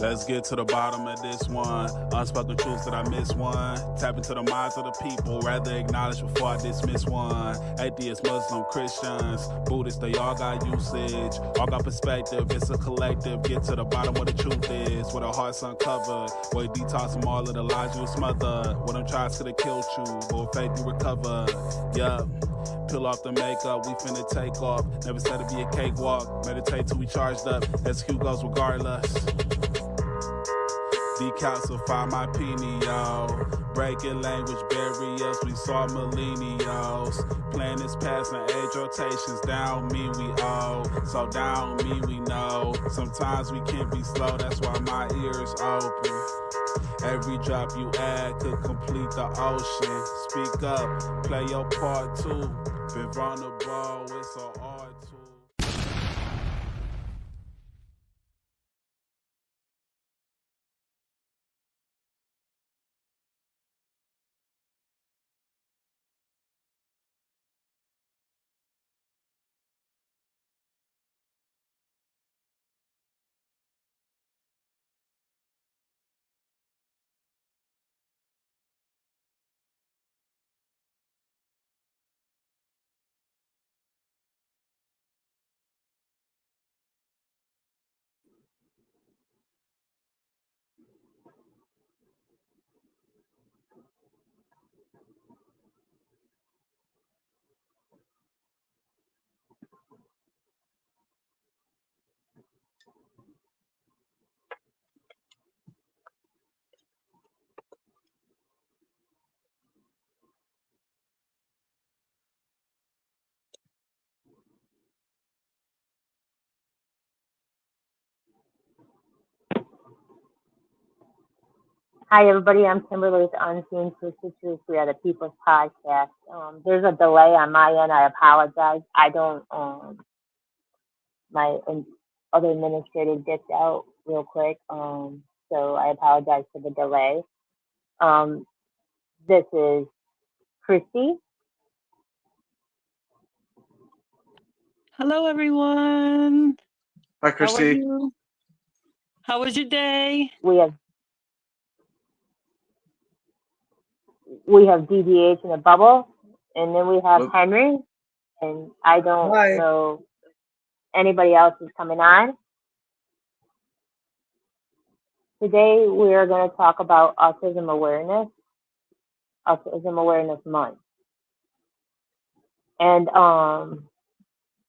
Let's get to the bottom of this one. Unspoken truths that I miss one. Tap into the minds of the people, rather acknowledge before I dismiss one. Atheists, Muslim, Christians, Buddhists, they all got usage. All got perspective, it's a collective. Get to the bottom where the truth is, where the heart's uncovered. Where you detox from all of the lies you smothered. When them tries could have killed you, but with faith you recover. Yup. Peel off the makeup, we finna take off. Never said it'd be a cakewalk. Meditate till we charged up. Execute goes regardless. Decalcify my pineal. Breaking language barriers, we saw millennials. Planets passing age rotations, down me we owe. So down me we know. Sometimes we can't be slow, that's why my ears open. Every drop you add could complete the ocean. Speak up, play your part too. Been vulnerable, it's so hard to. Hi, everybody. I'm Kimberly with Unseen Sisters. We are the People's Podcast. There's a delay on my end. I apologize. I don't, my other administrator dipped out real quick. So I apologize for the delay. This is Christy. Hello, everyone. Hi, How are Christy. you? How was your day? We have DDH in a bubble, and then we have Hello. Henry, and I don't Hi. know if anybody else is coming on. Today we are going to talk about Autism Awareness Month. And I'm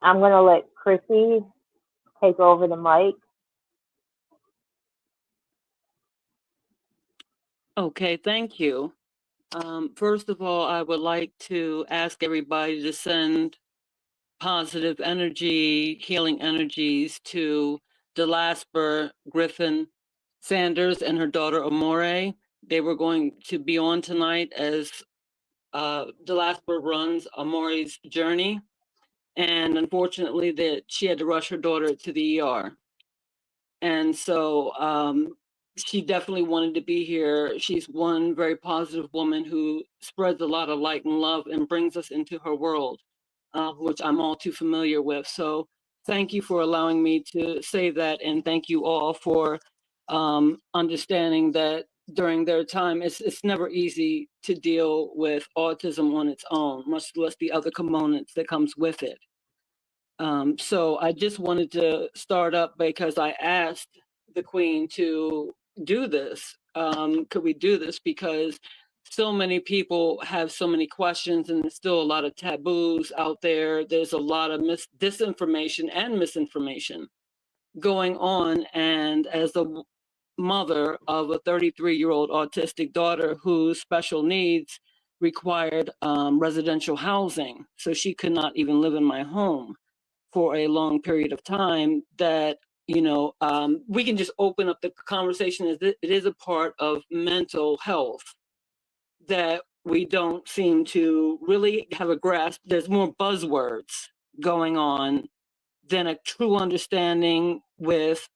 going to let Chrissy take over the mic. Okay, thank you. First of all, I would like to ask everybody to send positive energy, healing energies to Delasper Griffin Sanders and her daughter Amore. They were going to be on tonight as Delasper runs Amore's journey. And unfortunately, that she had to rush her daughter to the ER. And so she definitely wanted to be here. She's one very positive woman who spreads a lot of light and love and brings us into her world, which I'm all too familiar with. So thank you for allowing me to say that. And thank you all for understanding that during their time, it's never easy to deal with autism on its own, much less the other components that comes with it. So I just wanted to start up because I asked the Queen to do this. Could we do this? Because so many people have so many questions and there's still a lot of taboos out there. There's a lot of disinformation and misinformation going on. And as a mother of a 33-year-old autistic daughter whose special needs required residential housing, so she could not even live in my home for a long period of time, that we can just open up the conversation as it is a part of mental health that we don't seem to really have a grasp. There's more buzzwords going on than a true understanding with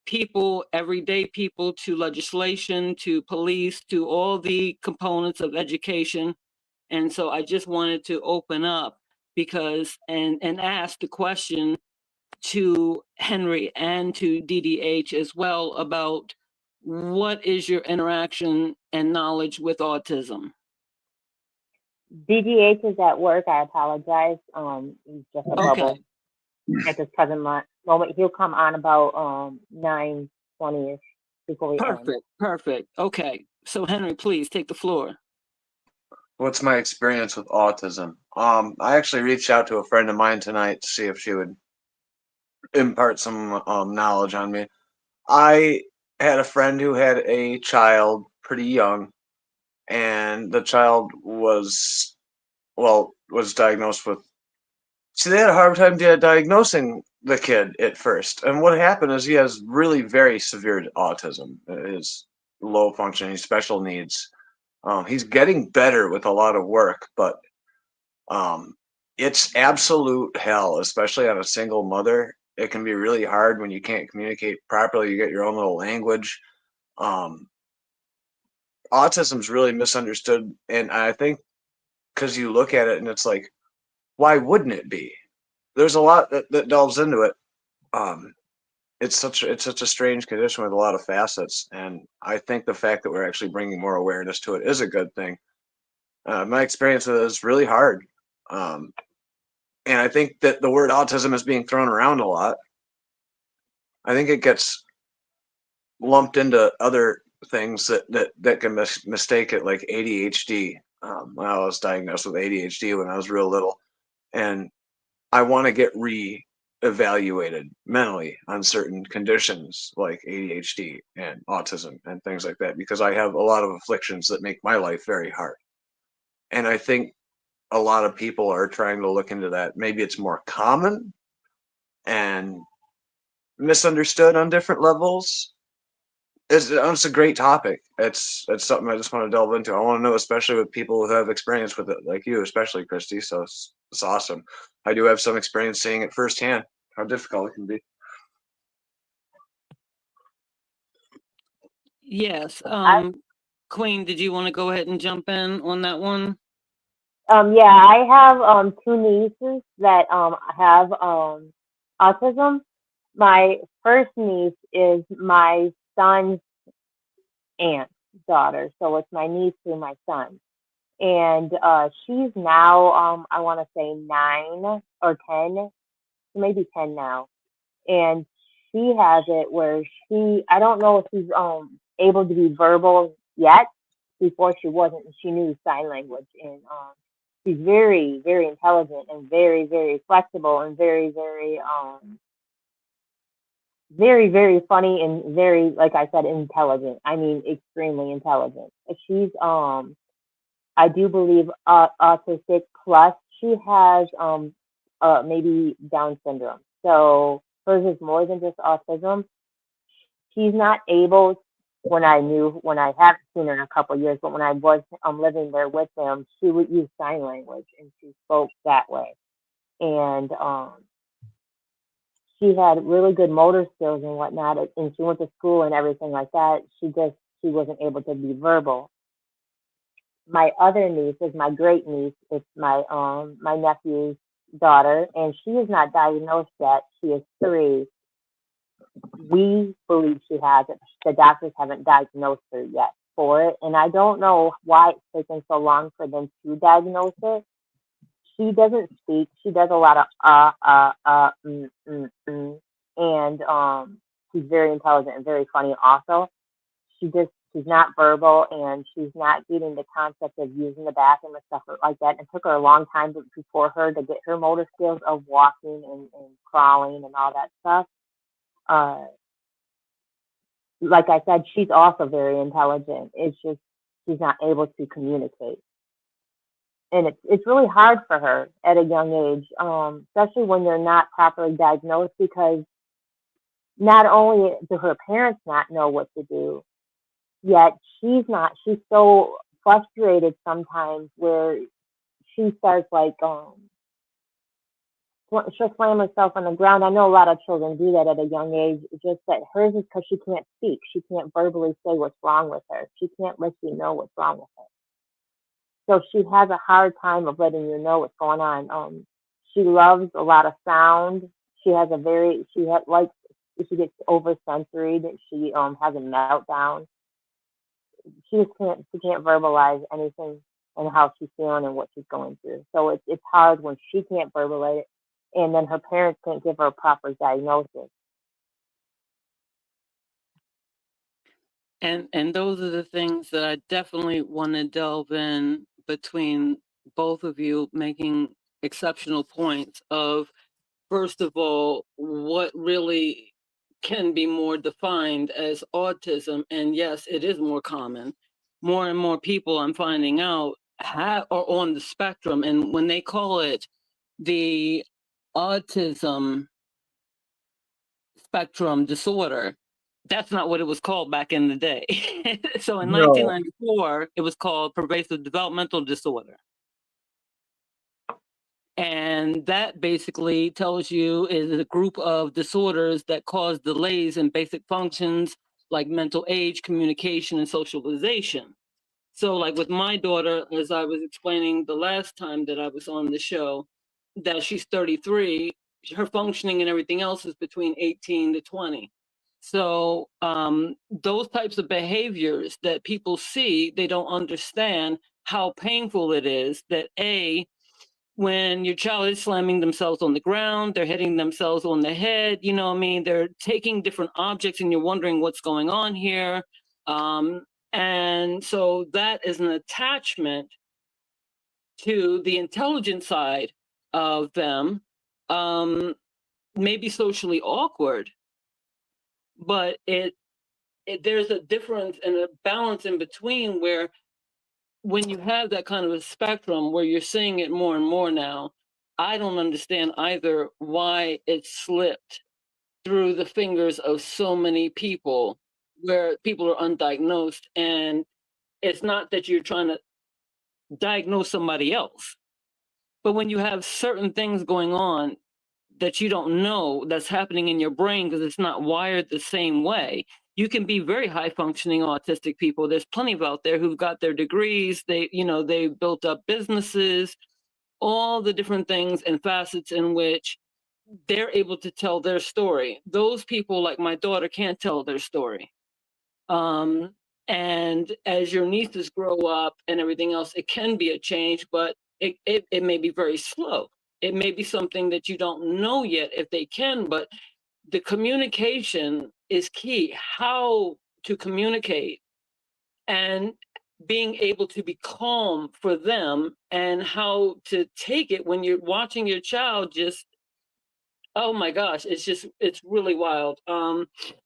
people, everyday people, to legislation, to police, to all the components of education. And so I just wanted to open up because and ask the question to Henry and to DDH as well about what is your interaction and knowledge with autism? DDH is at work. I apologize. He's just a bubble Okay, at this present moment. He'll come on about 9:20ish before we end. perfect. Okay, so Henry, please take the floor. What's my experience with autism? I actually reached out to a friend of mine tonight to see if she would impart some knowledge on me. I had a friend who had a child pretty young, and the child was diagnosed with. See, they had a hard time diagnosing the kid at first, and what happened is he has really very severe autism. His low functioning special needs. He's getting better with a lot of work, but it's absolute hell, especially on a single mother. It can be really hard when you can't communicate properly. You get your own little language. Autism's really misunderstood, and I think because you look at it and it's like, why wouldn't it be? There's a lot that delves into it. It's such a strange condition with a lot of facets, and I think the fact that we're actually bringing more awareness to it is a good thing. My experience with it is really hard. And I think that the word autism is being thrown around a lot. I think it gets lumped into other things that can mistake it, like ADHD. When I was diagnosed with ADHD when I was real little, and I want to get re-evaluated mentally on certain conditions like ADHD and autism and things like that, because I have a lot of afflictions that make my life very hard. And I think a lot of people are trying to look into that. Maybe it's more common and misunderstood on different levels. It's a great topic. It's something I just want to delve into. I want to know, especially with people who have experience with it, like you, especially Christy. So it's awesome. I do have some experience seeing it firsthand, how difficult it can be. Yes, Queen, did you want to go ahead and jump in on that one? Yeah, I have two nieces that have autism. My first niece is my son's aunt's daughter, so it's my niece through my son. And she's now I want to say 9 or 10, maybe 10 now. And she has it where I don't know if she's able to be verbal yet. Before she wasn't, she knew sign language, and she's very, very intelligent and very, very flexible and very, very very, very funny and very, like I said, intelligent. I mean, extremely intelligent. She's I do believe autistic, plus she has maybe Down syndrome. So hers is more than just autism. She's not able, when I haven't seen her in a couple of years, but when I was living there with them, she would use sign language and she spoke that way. And she had really good motor skills and whatnot, and she went to school and everything like that. She wasn't able to be verbal. My other niece is my great niece. It's my nephew's daughter, and she is not diagnosed yet. She is 3. We believe she has it. The doctors haven't diagnosed her yet for it, and I don't know why it's taken so long for them to diagnose it. She doesn't speak. She does a lot of and she's very intelligent and very funny also. She's not verbal, and she's not getting the concept of using the bathroom and stuff like that. It took her a long time before her to get her motor skills of walking and crawling and all that stuff. Like I said, she's also very intelligent. It's just she's not able to communicate, and it's really hard for her at a young age, especially when they're not properly diagnosed, because not only do her parents not know what to do, yet she's so frustrated sometimes where she starts like she'll slam herself on the ground. I know a lot of children do that at a young age. It's just that hers is because she can't speak. She can't verbally say what's wrong with her. She can't let you know what's wrong with her. So she has a hard time of letting you know what's going on. She loves a lot of sound. She has a very she had like if she gets oversensory, she has a meltdown. She can't verbalize anything and how she's feeling and what she's going through. So it's hard when she can't verbalize it, and then her parents can't give her a proper diagnosis. And those are the things that I definitely want to delve in between both of you, making exceptional points of, first of all, what really can be more defined as autism. And yes, it is more common. More and more people I'm finding out are on the spectrum. And when they call it the autism spectrum disorder, that's not what it was called back in the day. So in No. 1994, it was called pervasive developmental disorder. And that basically tells you is a group of disorders that cause delays in basic functions like mental age, communication, and socialization. So, like with my daughter, as I was explaining the last time that I was on the show, that she's 33, her functioning and everything else is between 18 to 20. So, those types of behaviors that people see, they don't understand how painful it is that when your child is slamming themselves on the ground, they're hitting themselves on the head, you know what I mean? They're taking different objects and you're wondering what's going on here. And so that is an attachment to the intelligent side of them, maybe socially awkward, but there's a difference and a balance in between where when you have that kind of a spectrum where you're seeing it more and more now, I don't understand either why it slipped through the fingers of so many people where people are undiagnosed. And it's not that you're trying to diagnose somebody else, but when you have certain things going on that you don't know that's happening in your brain because it's not wired the same way. You can be very high functioning autistic people. There's plenty of out there who've got their degrees, they built up businesses, all the different things and facets in which they're able to tell their story. Those people, like my daughter, can't tell their story. And as your nieces grow up and everything else, it can be a change, but it may be very slow. It may be something that you don't know yet if they can, but the communication is key. How to communicate and being able to be calm for them, and how to take it when you're watching your child just, oh my gosh, it's really wild.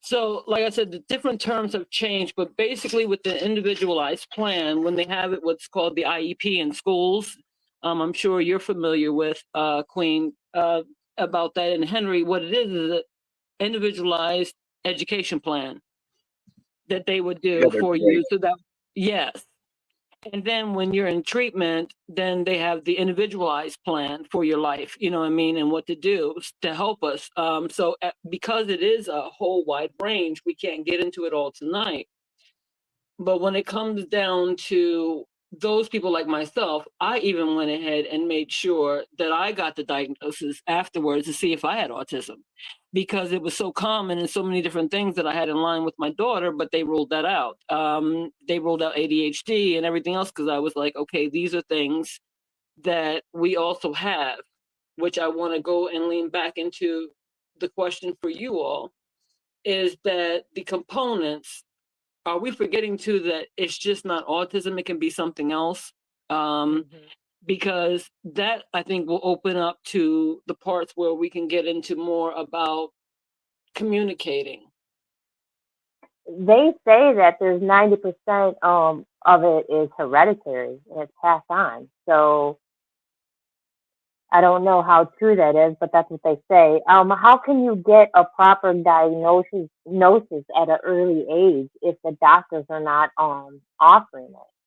So like I said, the different terms have changed, but basically with the individualized plan, when they have it, what's called the IEP in schools, I'm sure you're familiar with, Queen, about that. And Henry, what it is an individualized education plan that they would Yeah, do they're for great. you. So that, yes. And then when you're in treatment, then they have the individualized plan for your life, you know what I mean, and what to do to help us. So because it is a whole wide range, we can't get into it all tonight. But when it comes down to those people like myself, I even went ahead and made sure that I got the diagnosis afterwards to see if I had autism, because it was so common and so many different things that I had in line with my daughter, but they ruled that out. They ruled out ADHD and everything else because I was like, okay, these are things that we also have, which I want to go and lean back into the question for you all, is that the components, are we forgetting too that it's just not autism, it can be something else? Because that, I think, will open up to the parts where we can get into more about communicating. They say that there's 90% of it is hereditary and it's passed on. So I don't know how true that is, but that's what they say. How can you get a proper diagnosis at an early age if the doctors are not offering it?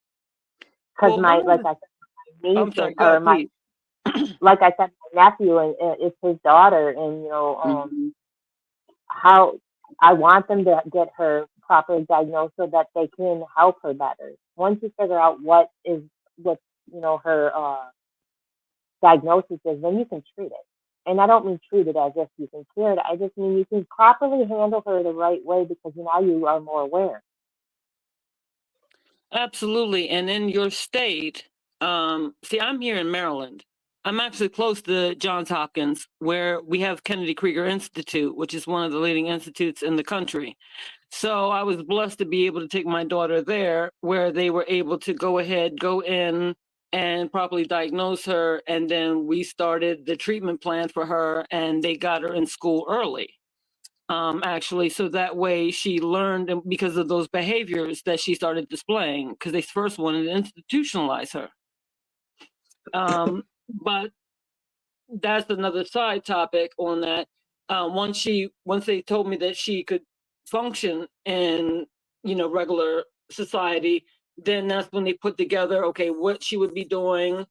Because Well, one of like the, I said, my niece I'm sorry, go ahead, please. like I said, my nephew and it's his daughter, and how I want them to get her proper diagnosed so that they can help her better. Once you figure out what her diagnosis is, then you can treat it. And I don't mean treated as if you can cure it. I just mean you can properly handle her the right way because now you are more aware. Absolutely. And in your state, see, I'm here in Maryland. I'm actually close to Johns Hopkins, where we have Kennedy Krieger Institute, which is one of the leading institutes in the country. So I was blessed to be able to take my daughter there, where they were able to go in and properly diagnose her. And then we started the treatment plan for her, and they got her in school early. Actually, so that way she learned, and because of those behaviors that she started displaying, because they first wanted to institutionalize her. But that's another side topic on that. Once they told me that she could function in regular society, then that's when they put together, okay, what she would be doing,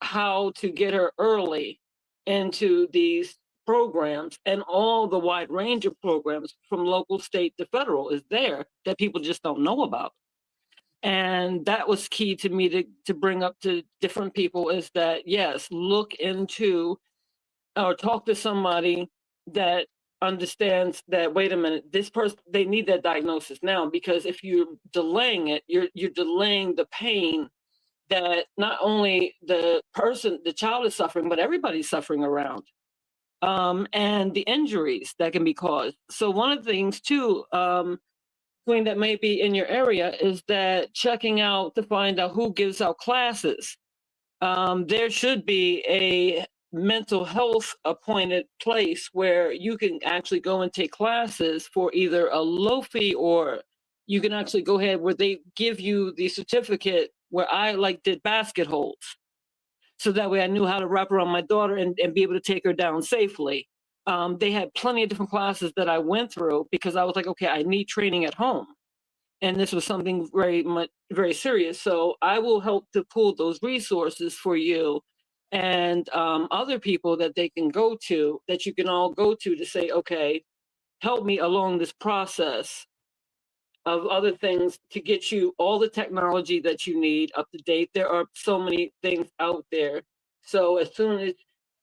how to get her early into these programs, and all the wide range of programs from local, state to federal is there that people just don't know about. And that was key to me to bring up to different people, is that yes, look into or talk to somebody that understands that, wait a minute, this person, they need that diagnosis now, because if you're delaying it, you're delaying the pain that not only the child is suffering, but everybody's suffering around, and the injuries that can be caused. So one of the things too, Queen, that may be in your area, is that checking out to find out who gives out classes. There should be a mental health appointed place where you can actually go and take classes for either a low fee, or you can actually go ahead where they give you the certificate, where I did basket holds. So that way I knew how to wrap around my daughter and be able to take her down safely. They had plenty of different classes that I went through, because I was like, okay, I need training at home. And this was something very serious. So I will help to pull those resources for you and other people that they can go to, that you can all go to say, okay, help me along this process of other things to get you all the technology that you need up to date. There are so many things out there. So as soon as,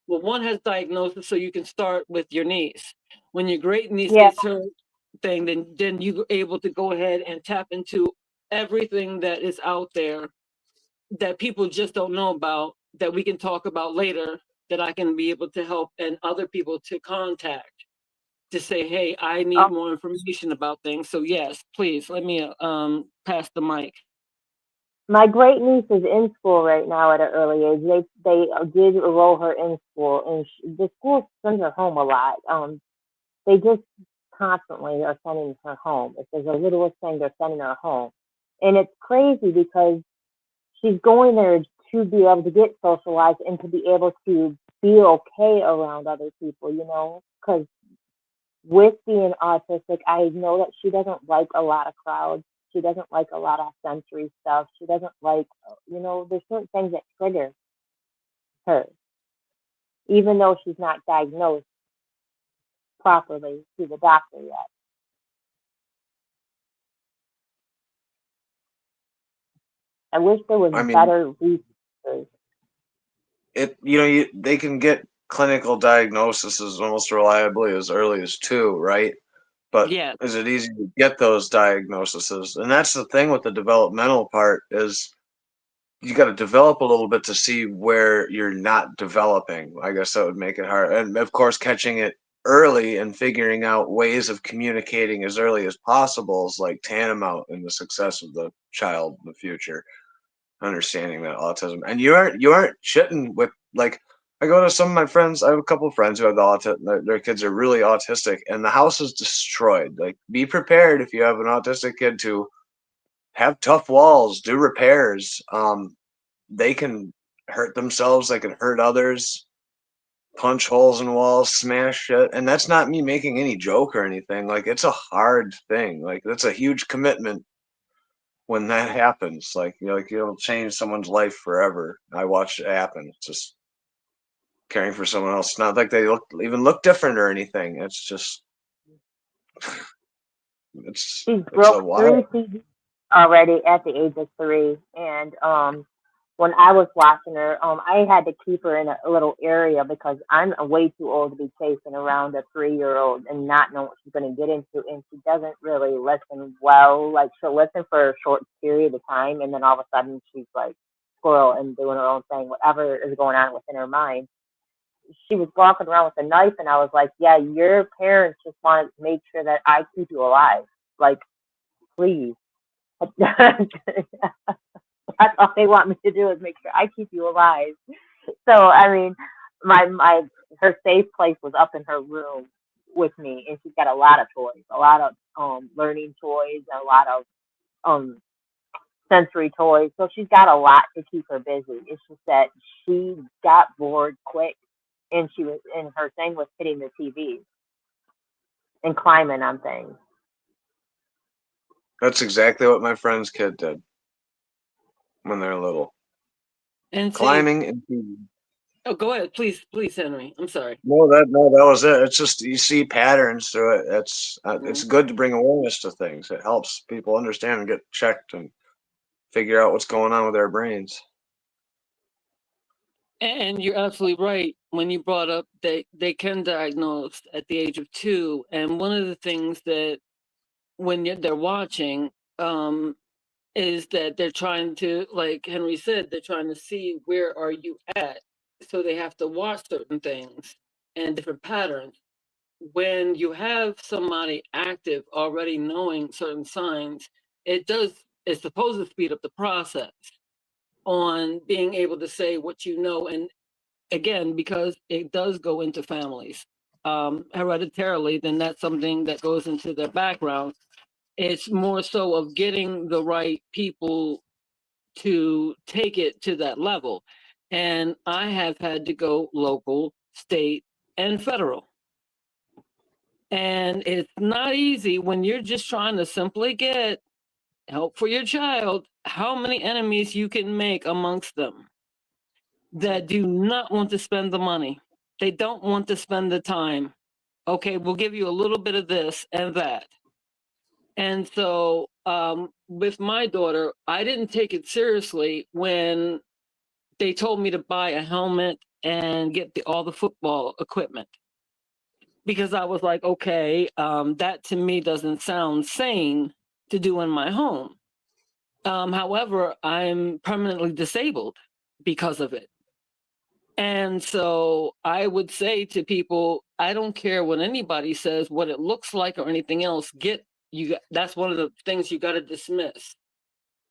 well, one has diagnosis, so you can start with your niece. When your great niece Yeah. gets her thing, then you're able to go ahead and tap into everything that is out there that people just don't know about, that we can talk about later, that I can be able to help and other people to contact to say, hey, I need more information about things. So yes, please let me pass the mic. My great niece is in school right now at an early age. They did enroll her in school, and the school sends her home a lot. They just constantly are sending her home. If there's a littlest thing, they're sending her home, and it's crazy because she's going there to be able to get socialized and to be able to be okay around other people. Because with being autistic, I know that she doesn't like a lot of crowds. She doesn't like a lot of sensory stuff. She doesn't like, there's certain things that trigger her, even though she's not diagnosed properly to the doctor yet. I wish there was I mean, better resources. they can get clinical diagnoses almost reliably as early as 2, right? But Yeah. is it easy to get those diagnoses? And that's the thing with the developmental part, is you got to develop a little bit to see where you're not developing. I guess that would make it hard. And of course, catching it early and figuring out ways of communicating as early as possible is like tantamount in the success of the child in the future. Understanding that autism, and you aren't shitting with, like, I go to some of my friends. I have a couple of friends who have the autism. Their kids are really autistic, and the house is destroyed. Like, be prepared if you have an autistic kid to have tough walls, do repairs. They can hurt themselves, they can hurt others, punch holes in walls, smash shit. And that's not me making any joke or anything. Like, it's a hard thing. Like, that's a huge commitment when that happens. Like, it'll change someone's life forever. I watched it happen. It's just caring for someone else. It's not like they look different or anything. It's just She's it's a broke wild. 3 CDs already at the age of 3, and when I was watching her, I had to keep her in a little area because I'm way too old to be chasing around a 3-year-old and not know what she's going to get into. And she doesn't really listen well. Like she'll listen for a short period of time, and then all of a sudden she's like squirrel and doing her own thing, whatever is going on within her mind. She was walking around with a knife, and I was like, "Yeah, your parents just want to make sure that I keep you alive. Like, please." That's all they want me to do is make sure I keep you alive. So I mean, my her safe place was up in her room with me, and she's got a lot of toys, a lot of learning toys, a lot of um sensory toys. So she's got a lot to keep her busy. It's just that she got bored quick, and her thing was hitting the TV and climbing on things. That's exactly what my friend's kid did when they're little. And see, Climbing and feeding. oh, go ahead, please, Henry. I'm sorry. No, that was it. It's just you see patterns through it. It's good to bring awareness to things. It helps people understand and get checked and figure out what's going on with their brains. And you're absolutely right when you brought up that they can diagnose at the age of 2. And one of the things that when they're watching is that they're trying to, like Henry said, they're trying to see where are you at. So they have to watch certain things and different patterns. When you have somebody active already knowing certain signs, it's supposed to speed up the process on being able to say what you know. And again, because it does go into families hereditarily, then that's something that goes into their background. It's more so of getting the right people to take it to that level. And I have had to go local, state, and federal. And it's not easy when you're just trying to simply get help for your child, how many enemies you can make amongst them that do not want to spend the money. They don't want to spend the time. Okay, we'll give you a little bit of this and that. And so with my daughter, I didn't take it seriously when they told me to buy a helmet and get all the football equipment. Because I was like, okay, that to me doesn't sound sane to do in my home. However, I'm permanently disabled because of it. And so I would say to people, I don't care what anybody says, what it looks like or anything else, that's one of the things you got to dismiss,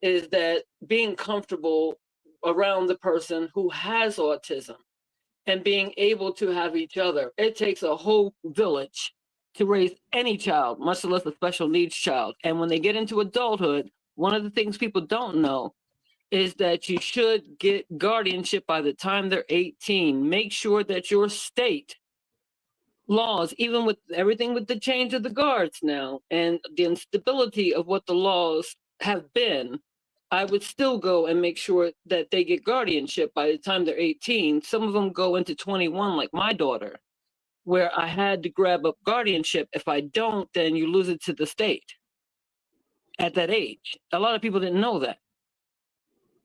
is that being comfortable around the person who has autism and being able to have each other. It takes a whole village to raise any child, much less a special needs child. And when they get into adulthood, one of the things people don't know is that you should get guardianship by the time they're 18. Make sure that your state laws, even with everything with the change of the guards now and the instability of what the laws have been, I would still go and make sure that they get guardianship by the time they're 18. Some of them go into 21, like my daughter, where I had to grab up guardianship. If I don't, then you lose it to the state at that age. A lot of people didn't know that.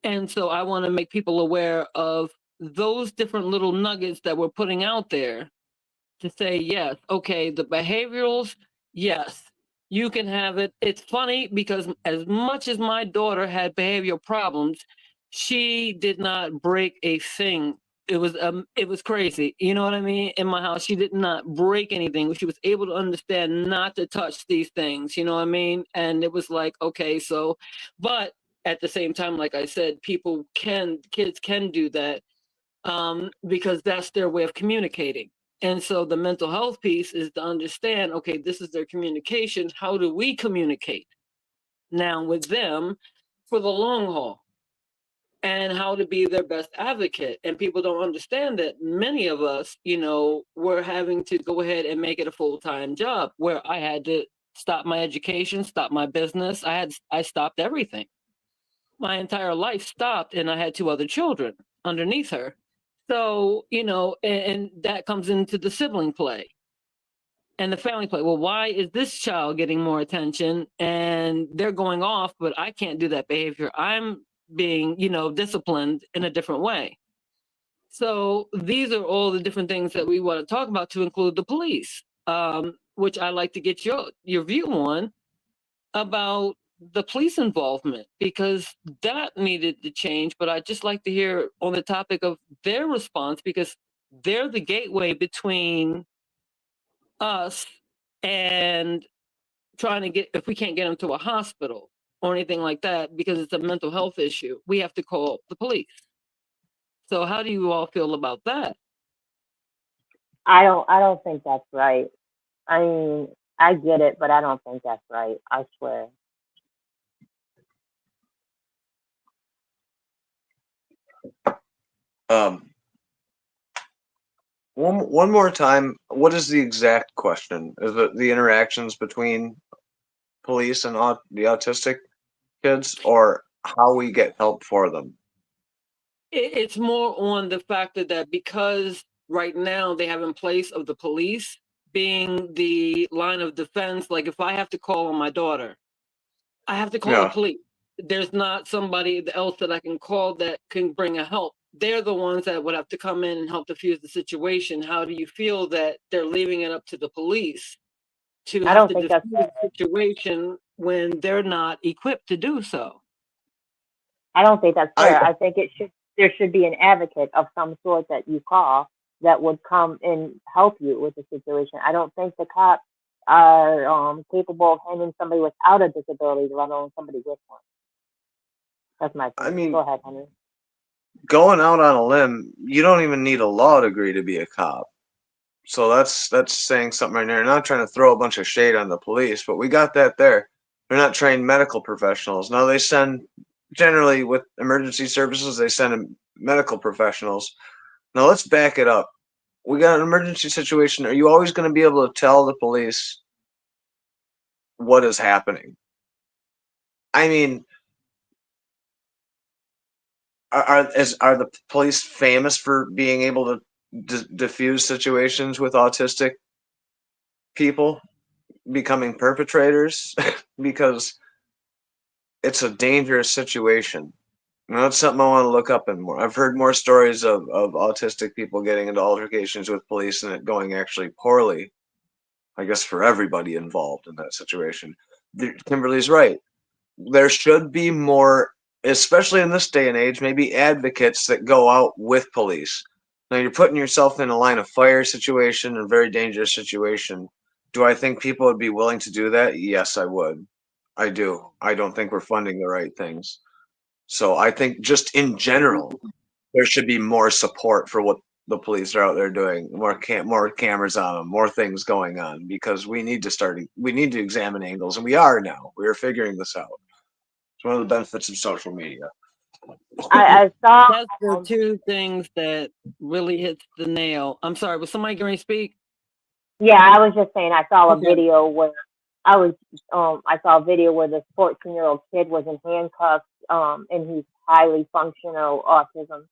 And so I want to make people aware of those different little nuggets that we're putting out there to say, yes, okay, the behaviorals, yes, you can have it. It's funny because as much as my daughter had behavioral problems, she did not break a thing. It was crazy. You know what I mean? In my house, she did not break anything. She was able to understand not to touch these things. You know what I mean? And it was like, okay, so, but at the same time, like I said, kids can do that because that's their way of communicating. And so the mental health piece is to understand, okay, this is their communication. How do we communicate now with them for the long haul? And how to be their best advocate. And people don't understand that many of us, we're having to go ahead and make it a full-time job, where I had to stop my education, stop my business. I stopped everything. My entire life stopped, and I had 2 other children underneath her. So, and that comes into the sibling play and the family play. Well, why is this child getting more attention and they're going off, but I can't do that behavior? I'm being, disciplined in a different way. So these are all the different things that we want to talk about, to include the police, which I like to get your view on about the police involvement, because that needed to change. But I'd just like to hear on the topic of their response, because they're the gateway between us and trying to get, if we can't get them to a hospital or anything like that, because it's a mental health issue, we have to call the police. So how do you all feel about that? I don't think that's right. I mean, I get it, but I don't think that's right. I swear. Um, one more time. What is the exact question? Is it the interactions between police and the autistic kids, or how we get help for them? It's more on the factor that because right now they have in place of the police being the line of defense, like if I have to call on my daughter, I have to call the Yeah, police. There's not somebody else that I can call that can bring a help. They're the ones that would have to come in and help diffuse the situation. How do you feel that they're leaving it up to the police to I have don't to think diffuse that's the situation when they're not equipped to do so? I don't think that's I fair. I think there should be an advocate of some sort that you call that would come and help you with the situation. I don't think the cops are capable of handling somebody without a disability, let alone somebody with one. That's my I opinion. Go mean, ahead, Henry. going out on a limb, you don't even need a law degree to be a cop. So that's saying something right there. Not trying to throw a bunch of shade on the police, but we got that there. They're not trained medical professionals. Now they send generally with emergency services, they send medical professionals. Now let's back it up. We got an emergency situation. Are you always going to be able to tell the police what is happening? I mean, are the police famous for being able to diffuse situations with autistic people becoming perpetrators? Because it's a dangerous situation. And that's something I want to look up and more. I've heard more stories of autistic people getting into altercations with police and it going actually poorly, I guess, for everybody involved in that situation. Kimberly's right. There should be more, especially in this day and age, maybe advocates that go out with police. Now you're putting yourself in a line of fire situation, a very dangerous situation. Do I think people would be willing to do that? Yes, I would. I do. I don't think we're funding the right things. So I think just in general, there should be more support for what the police are out there doing. More cameras on them, more things going on, because we need to examine angles, and we are now. We are figuring this out. It's one of the benefits of social media. I saw That's the um, two things that really hits the nail. I'm sorry, was somebody going to speak? yeah, I was just saying I saw a Okay. video where I was I saw a video where this 14-year-old kid was in handcuffs and he's highly functional autism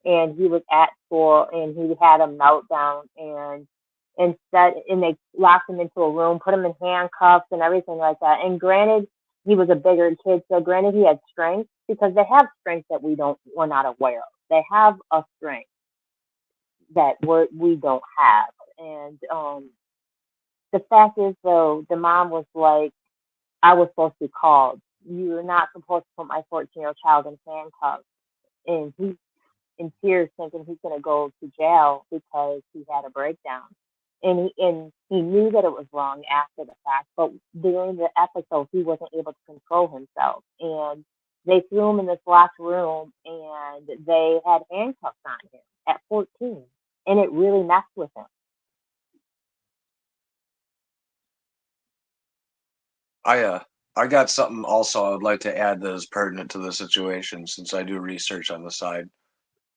and he was at school and he had a meltdown and they locked him into a room, put him in handcuffs and everything like that. And granted, he was a bigger kid, so granted he had strength because they have strength that we're not aware of. They have a strength that we don't have. And the fact is, though, the mom was like, I was supposed to be called. You're not supposed to put my 14-year-old child in handcuffs. And he's in tears thinking he's going to go to jail because he had a breakdown. And he knew that it was wrong after the fact, but during the episode, he wasn't able to control himself. And they threw him in this locked room and they had handcuffs on him at 14. And it really messed with him. I got something also I'd like to add that is pertinent to the situation since I do research on the side.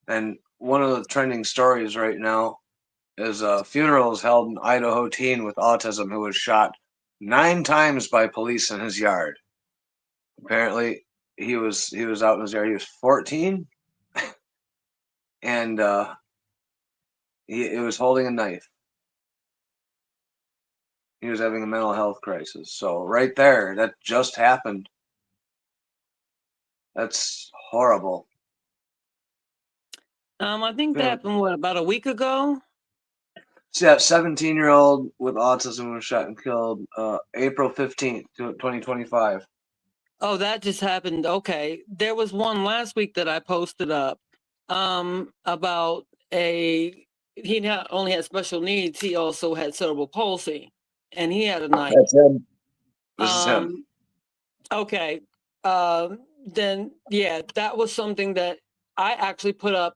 And one of the trending stories right now is a funeral is held in Idaho teen with autism who was shot 9 times by police in his yard. Apparently, he was out in his yard. He was 14, and he was holding a knife. He was having a mental health crisis. So right there, that just happened. That's horrible. I think that happened, about a week ago? So yeah, 17-year-old with autism was shot and killed April 15th, 2025. Oh, that just happened. Okay. There was one last week that I posted up about he not only had special needs, he also had cerebral palsy, and he had a night. That's him. This is him. Okay. Then yeah, that was something that I actually put up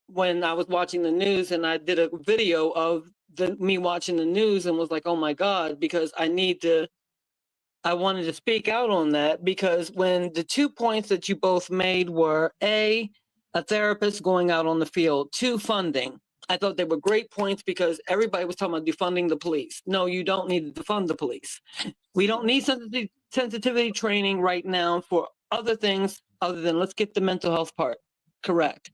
when I was watching the news, and I did a video of me watching the news and was like, oh my God, because I wanted to speak out on that, because when the 2 points that you both made were a therapist going out on the field, 2, funding. I thought they were great points because everybody was talking about defunding the police. No, you don't need to defund the police. We don't need sensitivity training right now for other things other than let's get the mental health part correct.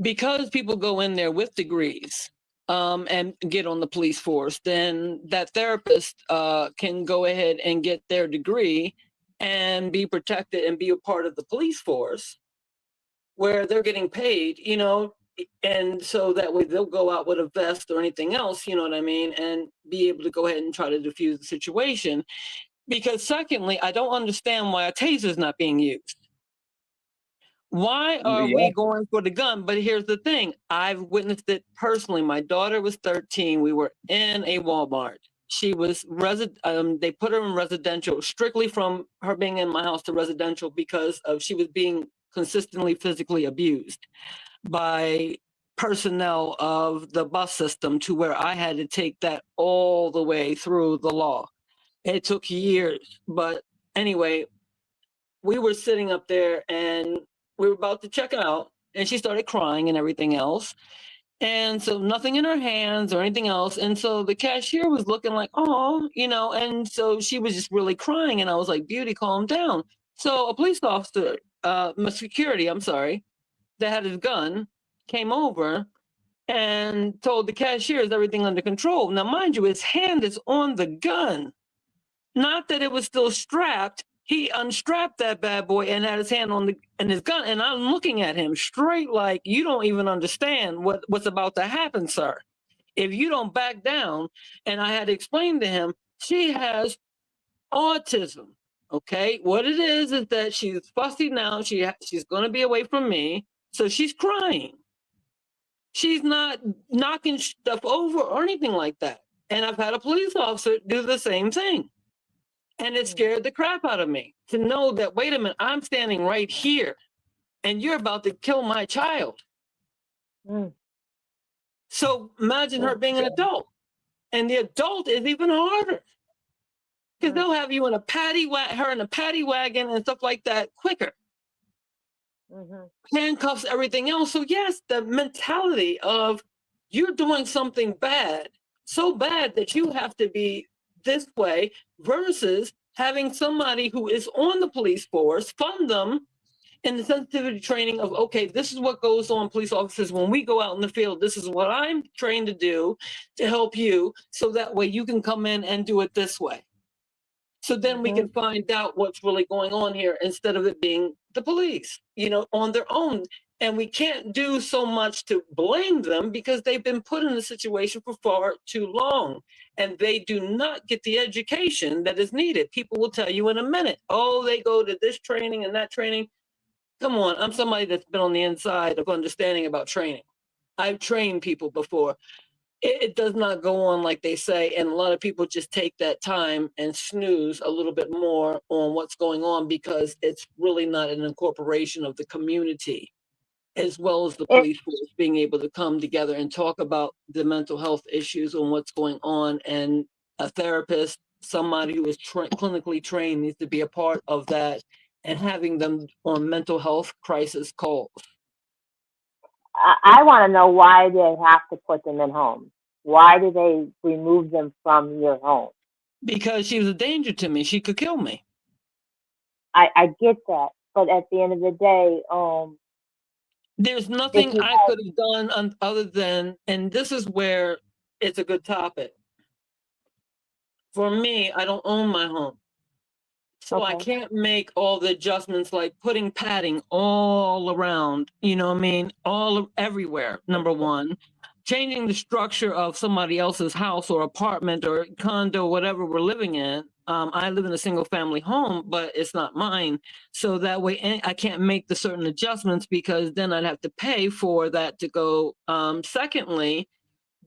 Because people go in there with degrees and get on the police force, then that therapist can go ahead and get their degree and be protected and be a part of the police force where they're getting paid, and so that way they'll go out with a vest or anything else, you know what I mean, and be able to go ahead and try to diffuse the situation. Because secondly, I don't understand why a taser is not being used. Why are we going for the gun? But here's the thing. I've witnessed it personally. My daughter was 13. We were in a Walmart. She was they put her in residential strictly from her being in my house to residential because she was being consistently physically abused by personnel of the bus system, to where I had to take that all the way through the law. It took years. But anyway, we were sitting up there and we were about to check out, and she started crying and everything else. And so nothing in her hands or anything else. And so the cashier was looking like, oh, and so she was just really crying. And I was like, Beauty, calm down. So a police officer, security, I'm sorry, that had his gun came over and told the cashier, is everything under control? Now, mind you, his hand is on the gun. Not that it was still strapped. He unstrapped that bad boy and had his hand on his gun. And I'm looking at him straight like, you don't even understand what's about to happen, sir. If you don't back down. And I had to explain to him, she has autism. Okay. What it is that she's fussy now. She's going to be away from me. So she's crying. She's not knocking stuff over or anything like that. And I've had a police officer do the same thing. And it scared the crap out of me to know that, wait a minute, I'm standing right here and you're about to kill my child. So imagine her being an adult. And the adult is even harder. Because they'll have you in her in a paddy wagon and stuff like that quicker. Handcuffs, everything else. So yes, the mentality of you're doing something bad, so bad that you have to be this way, versus having somebody who is on the police force fund them in the sensitivity training of, okay, this is what goes on, police officers, when we go out in the field, this is what I'm trained to do to help you, so that way you can come in and do it this way. So then we can find out what's really going on here, instead of it being the police, on their own. And we can't do so much to blame them, because they've been put in a situation for far too long, and they do not get the education that is needed. People will tell you in a minute, oh, they go to this training and that training. Come on, I'm somebody that's been on the inside of understanding about training. I've trained people before. It does not go on like they say, and a lot of people just take that time and snooze a little bit more on what's going on, because it's really not an incorporation of the community, as well as the police force being able to come together and talk about the mental health issues and what's going on. And a therapist, somebody who is clinically trained, needs to be a part of that, and having them on mental health crisis calls. I want to know why they have to put them in homes. Why do they remove them from your home? Because she was a danger to me. She could kill me. I get that, but at the end of the day, there's nothing I could have done other than, and this is where it's a good topic. For me, I don't own my home. So I can't make all the adjustments like putting padding all around, you know what I mean? Everywhere, number one. Changing the structure of somebody else's house or apartment or condo, whatever we're living in. I live in a single family home, but it's not mine. So that way I can't make the certain adjustments because then I'd have to pay for that to go. Secondly,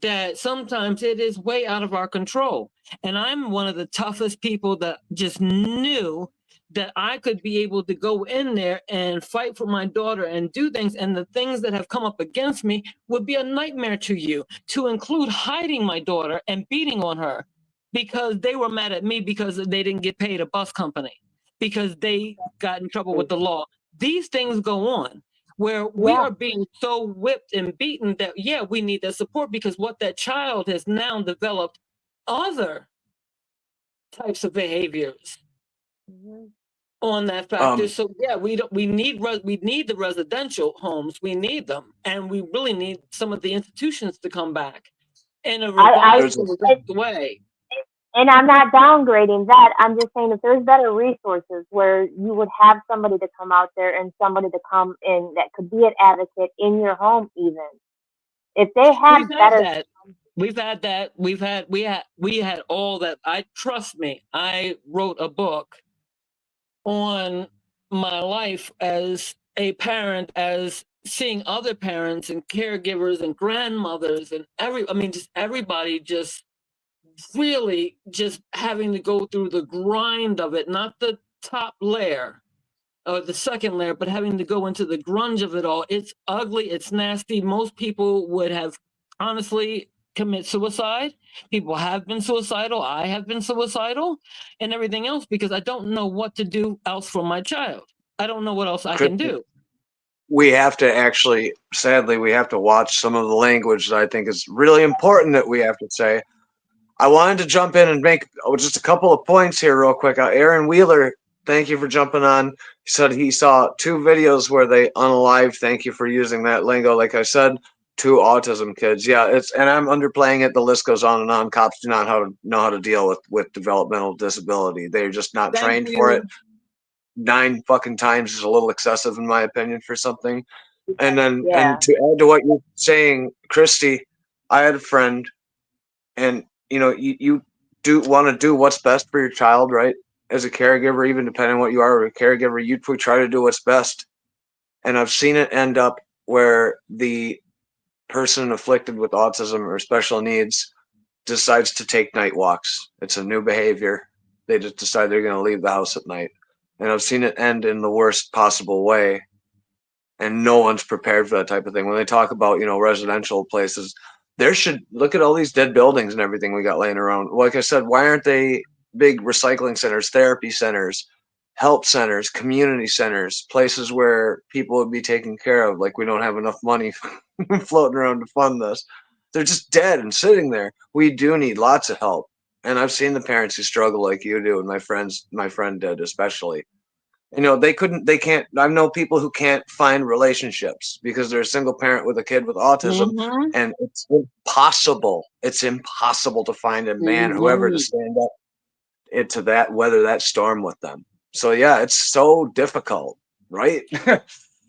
that sometimes it is way out of our control. And I'm one of the toughest people that just knew that I could be able to go in there and fight for my daughter and do things. And the things that have come up against me would be a nightmare to you, to include hiding my daughter and beating on her because they were mad at me because they didn't get paid a bus company, because they got in trouble with the law. These things go on where we are being so whipped and beaten that, yeah, we need that support because what that child has now developed other types of behaviors on that factor. So yeah, we need the residential homes. We need them. And we really need some of the institutions to come back in a revised way. And I'm not downgrading that. I'm just saying if there's better resources where you would have somebody to come out there and somebody to come in that could be an advocate in your home even. If they had better We've had that. We had all that. Trust me, I wrote a book on my life as a parent, as seeing other parents and caregivers and grandmothers and just everybody just really just having to go through the grind of it, not the top layer or the second layer, but having to go into the grunge of it all. It's ugly. It's nasty. Most people would have honestly commit suicide. People have been suicidal. I have been suicidal and everything else because I don't know what to do else for my child. I don't know what else I can do. We have to actually, sadly, we have to watch some of the language that I think is really important that we have to say. I wanted to jump in and make just a couple of points here real quick. Aaron Wheeler, thank you for jumping on. He said he saw 2 videos where they unalived. Thank you for using that lingo. Like I said, 2 autism kids. Yeah, and I'm underplaying it. The list goes on and on. Cops do not know how to deal with developmental disability. They're just not trained for it. 9 fucking times is a little excessive in my opinion for something. And then and to add to what you're saying, Christy, I had a friend, and you do want to do what's best for your child, right? As a caregiver, even depending on what you are, a caregiver, you try to do what's best. And I've seen it end up where the person afflicted with autism or special needs decides to take night walks. It's a new behavior. They just decide they're going to leave the house at night. And I've seen it end in the worst possible way. And no one's prepared for that type of thing. When they talk about, residential places, there should look at all these dead buildings and everything we got laying around. Like I said, why aren't they big recycling centers, therapy centers, help centers, community centers, places where people would be taken care of? Like we don't have enough money floating around to fund this. They're just dead and sitting there. We do need lots of help. And I've seen the parents who struggle like you do, and my friend did especially. They can't. I know people who can't find relationships because they're a single parent with a kid with autism, and it's impossible. It's impossible to find a man, whoever, to stand up into that, weather that storm with them. So yeah, it's so difficult, right?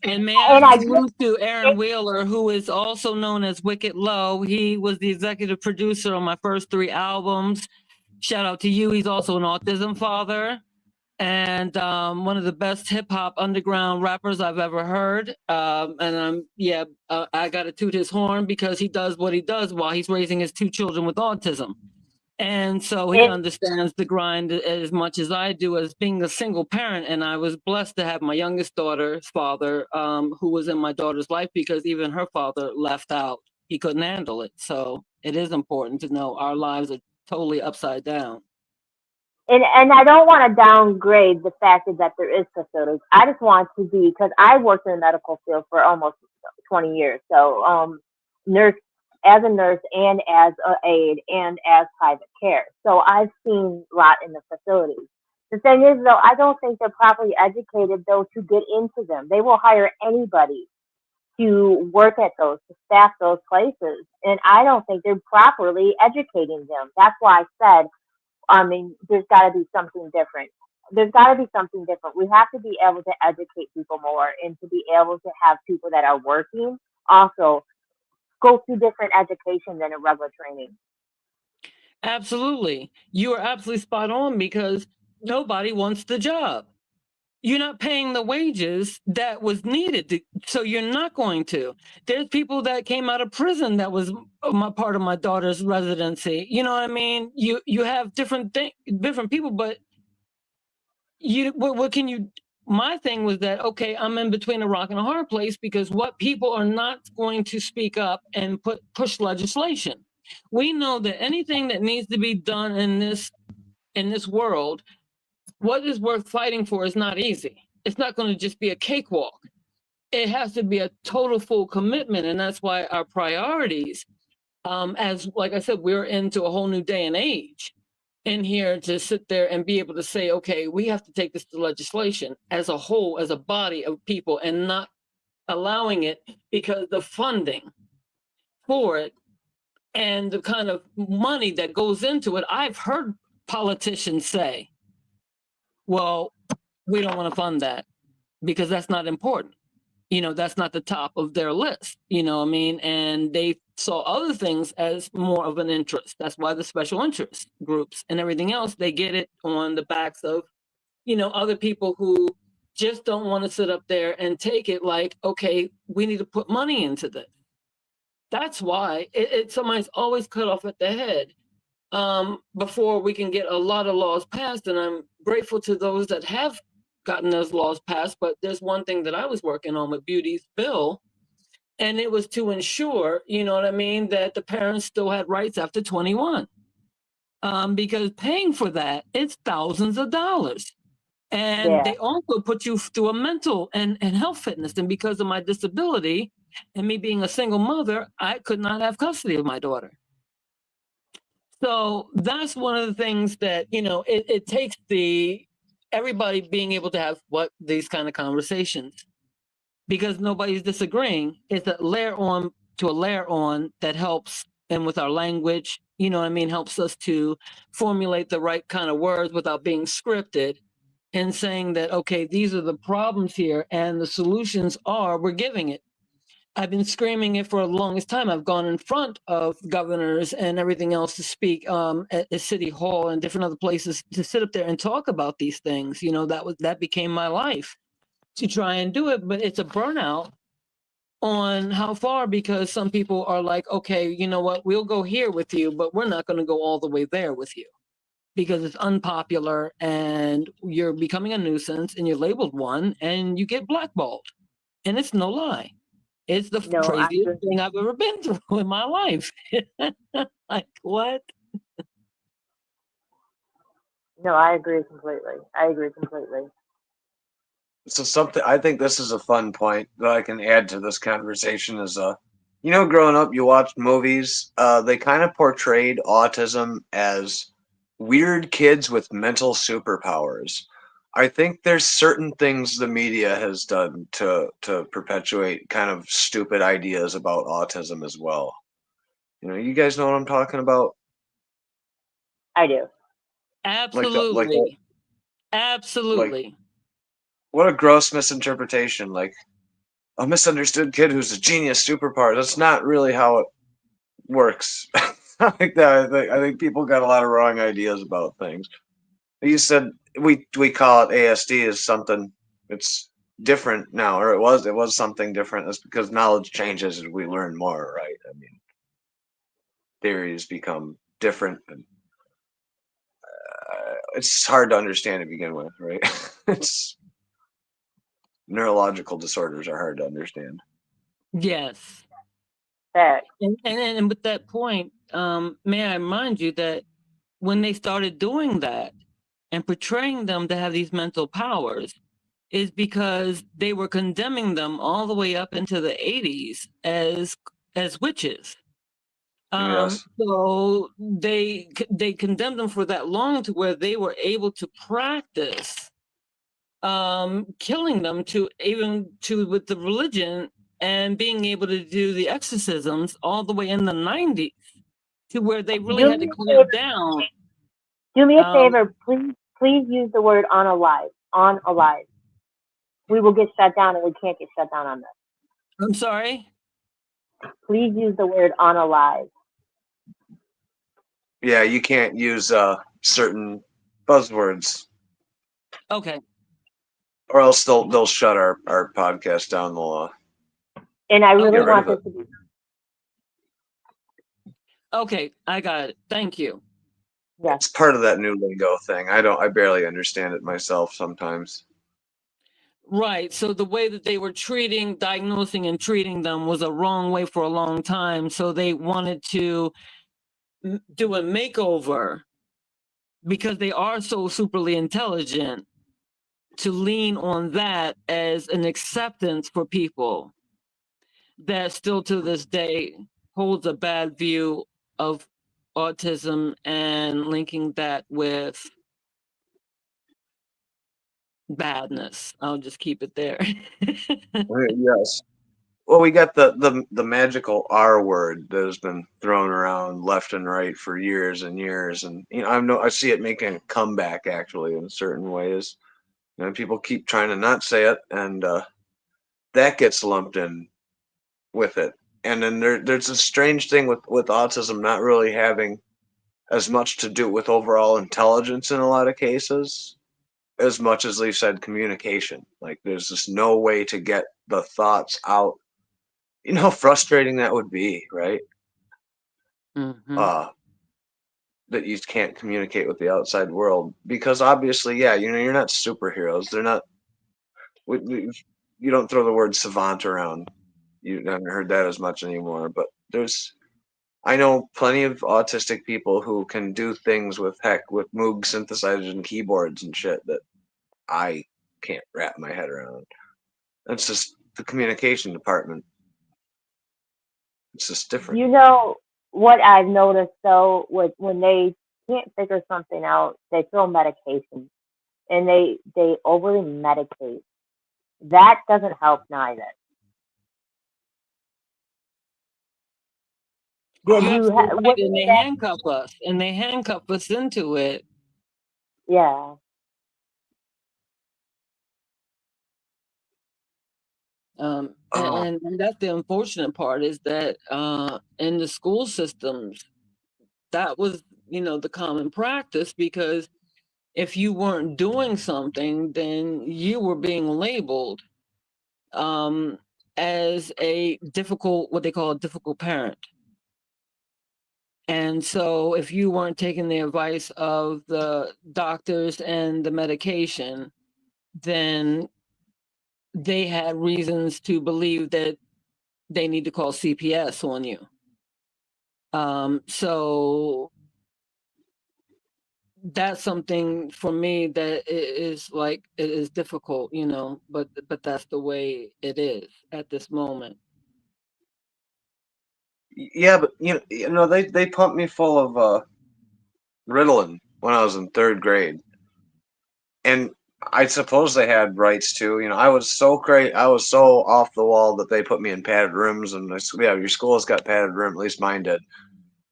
And may I salute to Aaron Wheeler, who is also known as Wicked Low. He was the executive producer on my first 3 albums. Shout out to you. He's also an autism father and one of the best hip hop underground rappers I've ever heard. And I got to toot his horn because he does what he does while he's raising his 2 children with autism. And so he understands the grind as much as I do as being a single parent. And I was blessed to have my youngest daughter's father, who was in my daughter's life because even her father left out. He couldn't handle it. So it is important to know our lives are totally upside down. And I don't want to downgrade the fact that there is facilities. I just want to be, because I worked in the medical field for almost 20 years. So as a nurse and as an aide and as private care. So I've seen a lot in the facilities. The thing is, though, I don't think they're properly educated, though, to get into them. They will hire anybody to work at those, to staff those places. And I don't think they're properly educating them. That's why I said, there's got to be something different. there's got to be something different. We have to be able to educate people more and to be able to have people that are working also go through different education than a regular training. Absolutely. You are absolutely spot on, because nobody wants the job. You're not paying the wages that was needed, so you're not going to. There's people that came out of prison that was part of my daughter's residency. You know what I mean? You have different people, but what can you? My thing was that, okay, I'm in between a rock and a hard place, because what people are not going to speak up and push legislation. We know that anything that needs to be done in this world, what is worth fighting for is not easy. It's not going to just be a cakewalk. It has to be a total full commitment. And that's why our priorities, as like I said, we're into a whole new day and age in here to sit there and be able to say, okay, we have to take this to legislation as a whole, as a body of people, and not allowing it, because the funding for it and the kind of money that goes into it, I've heard politicians say, well, we don't want to fund that because that's not important. That's not the top of their list, what I mean? And they saw other things as more of an interest. That's why the special interest groups and everything else, they get it on the backs of, other people who just don't want to sit up there and take it like, okay, we need to put money into this. That's why somebody's always cut off at the head before we can get a lot of laws passed. And I'm grateful to those that have gotten those laws passed. But there's one thing that I was working on with Beauty's bill, and it was to ensure, what I mean, that the parents still had rights after 21. Because paying for that, it's thousands of dollars. And they also put you through a mental and health fitness. And because of my disability and me being a single mother, I could not have custody of my daughter. So that's one of the things that, it takes everybody being able to have these kind of conversations, because nobody's disagreeing. It's a layer on to a layer on that helps. And with our language, helps us to formulate the right kind of words without being scripted, and saying that, okay, these are the problems here and the solutions are, we're giving it. I've been screaming it for the longest time. I've gone in front of governors and everything else to speak at City Hall and different other places to sit up there and talk about these things. That became my life, to try and do it. But it's a burnout on how far, because some people are like, okay, you know what, we'll go here with you, but we're not going to go all the way there with you, because it's unpopular and you're becoming a nuisance and you're labeled one and you get blackballed. And it's no lie. It's the craziest thing I've ever been through in my life. Like, what? No, I agree completely. So I think this is a fun point that I can add to this conversation is, growing up, you watched movies, they kind of portrayed autism as weird kids with mental superpowers. I think there's certain things the media has done to perpetuate kind of stupid ideas about autism as well. You guys know what I'm talking about? I do. Absolutely. Absolutely. What a gross misinterpretation. Like, a misunderstood kid who's a genius superpower. That's not really how it works. Like that. I think people got a lot of wrong ideas about things. You said we call it ASD as something. It's different now, or it was something different. That's because knowledge changes as we learn more, right? I mean, theories become different, and it's hard to understand to begin with, right? It's neurological disorders are hard to understand. Yes. Fact. And with that point, may I remind you that when they started doing that and portraying them to have these mental powers, is because they were condemning them all the way up into the 80s as witches. Yes. So they condemned them for that long, to where they were able to practice killing them with the religion, and being able to do the exorcisms all the way in the 90s, to where they really had to clamp down. Do me a favor, please please use the word unalive. Unalive. We will get shut down, and we can't get shut down on this. I'm sorry. Please use the word unalive. Yeah, you can't use certain buzzwords, Okay. or else they'll shut our podcast down. They'll And I Okay. really get rid want of this it. to be. Okay, I got it. Thank you. Yes. It's part of that new lingo thing. I barely understand it myself sometimes. Right. So the way that they were diagnosing and treating them was a wrong way for a long time. So they wanted to do a makeover because they are so superly intelligent, to lean on that as an acceptance for people that still to this day holds a bad view of autism and linking that with badness. I'll just keep it there. Yes. Well, we got the magical R word that has been thrown around left and right for years and years, and I see it making a comeback actually in certain ways. People keep trying to not say it, and that gets lumped in with it. And then there's a strange thing with autism not really having as much to do with overall intelligence in a lot of cases, as much as Lee said, communication. Like there's just no way to get the thoughts out. You know how frustrating that would be, right? Mm-hmm. That you can't communicate with the outside world because obviously, yeah, you're not superheroes. They're not. You don't throw the word savant around. You haven't heard that as much anymore. But I know plenty of autistic people who can do things with Moog synthesizers and keyboards and shit that I can't wrap my head around. It's just the communication department. It's just different. You know what I've noticed though, when they can't figure something out, they throw medication, and they overly medicate. That doesn't help neither. Did You're you absolutely right, what and did they that? handcuff us into it. Yeah. And, Oh, and that's the unfortunate part, is that in the school systems, that was, the common practice, because if you weren't doing something, then you were being labeled um, as what they call a difficult parent. And so if you weren't taking the advice of the doctors and the medication, then they had reasons to believe that they need to call CPS on you. So that's something for me that it is difficult, but that's the way it is at this moment. yeah, but they pumped me full of Ritalin when I was in third grade, and I suppose they had rights too. I was so great, I was so off the wall that they put me in padded rooms, and yeah, your school has got padded room, at least mine did,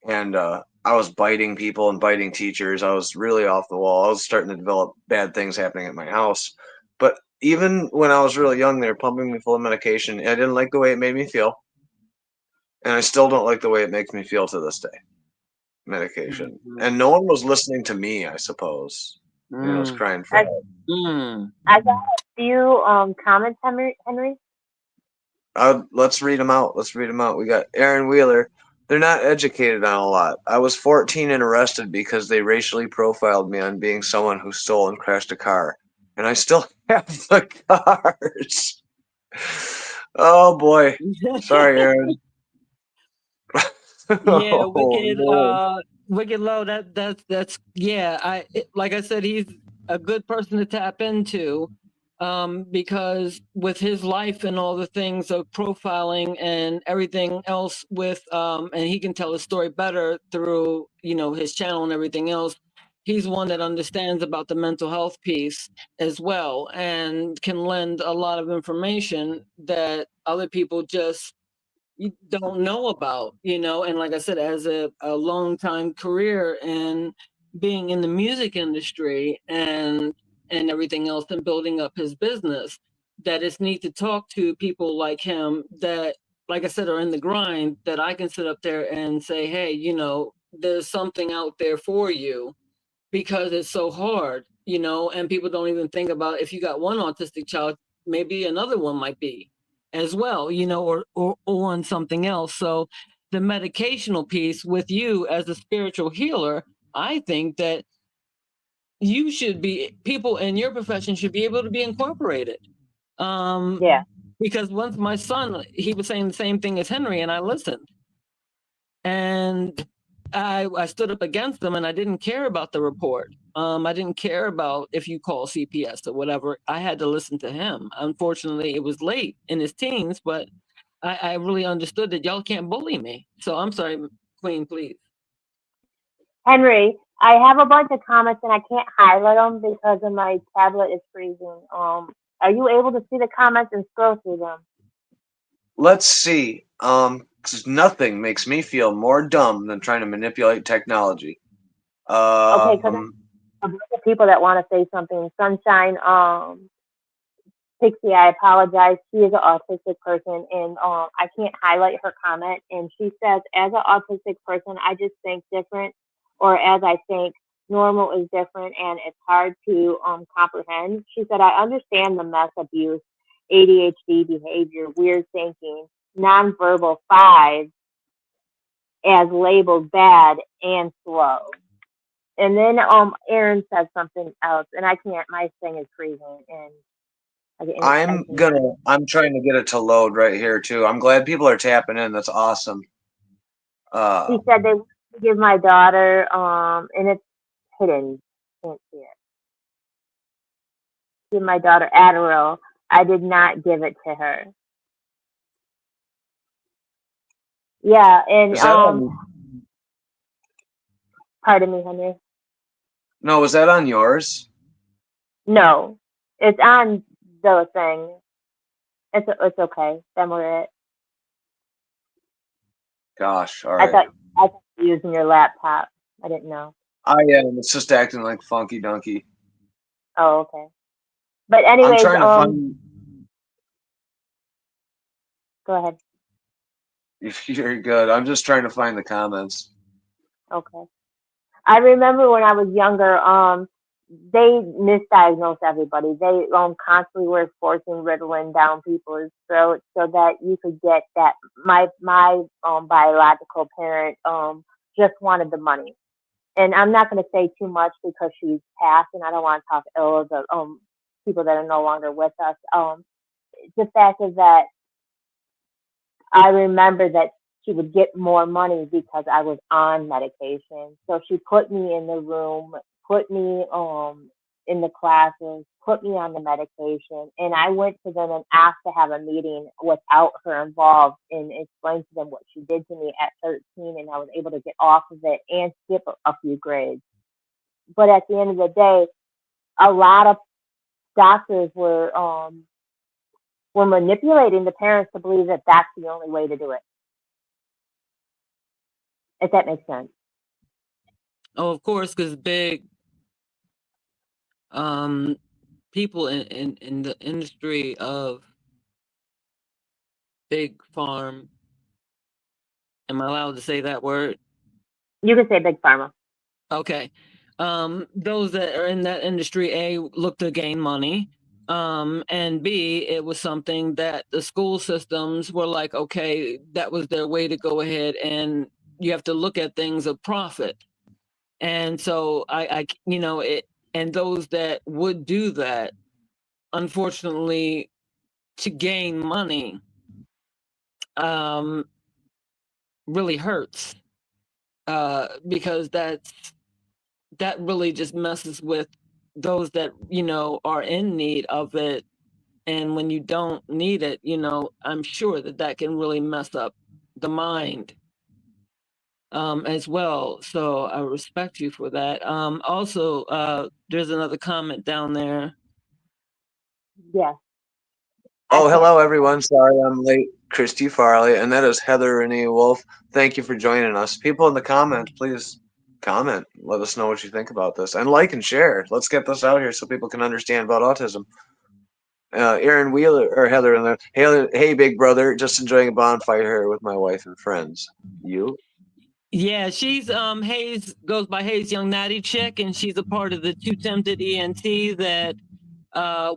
and I was biting people and biting teachers. I was really off the wall. I was starting to develop bad things happening at my house. But even when I was really young, they were pumping me full of medication. I didn't like the way it made me feel, and I still don't like the way it makes me feel to this day. Medication, and no one was listening to me. I suppose I was crying for I, help. I got a few comments, Henry. Let's read them out. Let's read them out. We got Aaron Wheeler. They're not educated on a lot. I was 14 and arrested because they racially profiled me on being someone who stole and crashed a car. And I still have the cars. Oh boy. Sorry, Aaron. Yeah, Oh man. Wicked Low. That's yeah. Like I said, he's a good person to tap into, because with his life and all the things of profiling and everything else, and he can tell his story better through his channel and everything else. He's one that understands about the mental health piece as well, and can lend a lot of information that other people just you don't know about, and like I said, as a long time career in being in the music industry and everything else and building up his business, that it's neat to talk to people like him that, like I said, are in the grind, that I can sit up there and say, hey, you know, there's something out there for you, because it's so hard, you know, and people don't even think about, if you got one autistic child, maybe another one might be as well, you know, or on something else. So the medicational piece with you as a spiritual healer, I think that you should be, people in your profession should be able to be incorporated. Yeah. Because once my son, he was saying the same thing as Henry, and I listened. And I stood up against them, and I didn't care about the report. I didn't care about if you call CPS or whatever. I had to listen to him. Unfortunately, it was late in his teens, but I really understood that y'all can't bully me. So I'm sorry, Queen, please. Henry, I have a bunch of comments and I can't highlight them because of my tablet is freezing. Are you able to see the comments and scroll through them? Let's see. 'Cause nothing makes me feel more dumb than trying to manipulate technology. Okay, because Um, a bunch of people that want to say something. Sunshine, Pixie, I apologize. She is an autistic person, and I can't highlight her comment. And she says, as an autistic person, I just think different, or as I think normal is different, and it's hard to comprehend. She said, I understand the mess abuse, ADHD behavior, weird thinking, nonverbal five as labeled bad and slow. And then Aaron said something else, and I can't. My thing is freezing, and I'm trying to get it to load right here too. I'm glad people are tapping in. That's awesome. He Uh, said they give my daughter, and it's hidden. Can't see it. Give my daughter Adderall. I did not give it to her. Yeah, and is that on? pardon me, Henry. No, was that on yours? No, it's on the thing. It's okay. Then we're it. Gosh, all I right. thought you were using your laptop. I didn't know. I am. It's just acting like funky donkey. Oh, okay. But I'm anyways, trying to find. go ahead. You're good. I'm just trying to find the comments. Okay. I remember when I was younger, they misdiagnosed everybody. They constantly were forcing Ritalin down people's throats so that you could get that. My biological parent just wanted the money, and I'm not going to say too much because she's passed, and I don't want to talk ill of the people that are no longer with us. The fact is that I remember that she would get more money because I was on medication. So she put me in the room, put me in the classes, put me on the medication, and I went to them and asked to have a meeting without her involved and explained to them what she did to me at 13, and I was able to get off of it and skip a few grades. But at the end of the day, a lot of doctors were manipulating the parents to believe that that's the only way to do it. If that makes sense. Oh, of course, because big people in the industry of big farm. Am I allowed to say that word? You can say big pharma. Okay. Those that are in that industry, A, look to gain money. And B, it was something that the school systems were like, okay, that was their way to go ahead, and you have to look at things of profit. And so you know, it, and those that would do that, unfortunately, to gain money, really hurts, because that really just messes with those that, you know, are in need of it. And when you don't need it, you know, I'm sure that that can really mess up the mind, as well. So I respect you for that. Also, there's another comment down there. Yeah. Oh, hello everyone. Sorry I'm late. Christy Farley, and that is Heather Renee Wolf. Thank you for joining us. People in the comments, please comment. Let us know what you think about this, and like and share. Let's get this out here so people can understand about autism. Aaron Wheeler or Heather in there. Hey, big brother, just enjoying a bonfire here with my wife and friends. You? Yeah, she's Hayes, goes by Hayes Young Natty Chick, and she's a part of the Two Tempted ENT that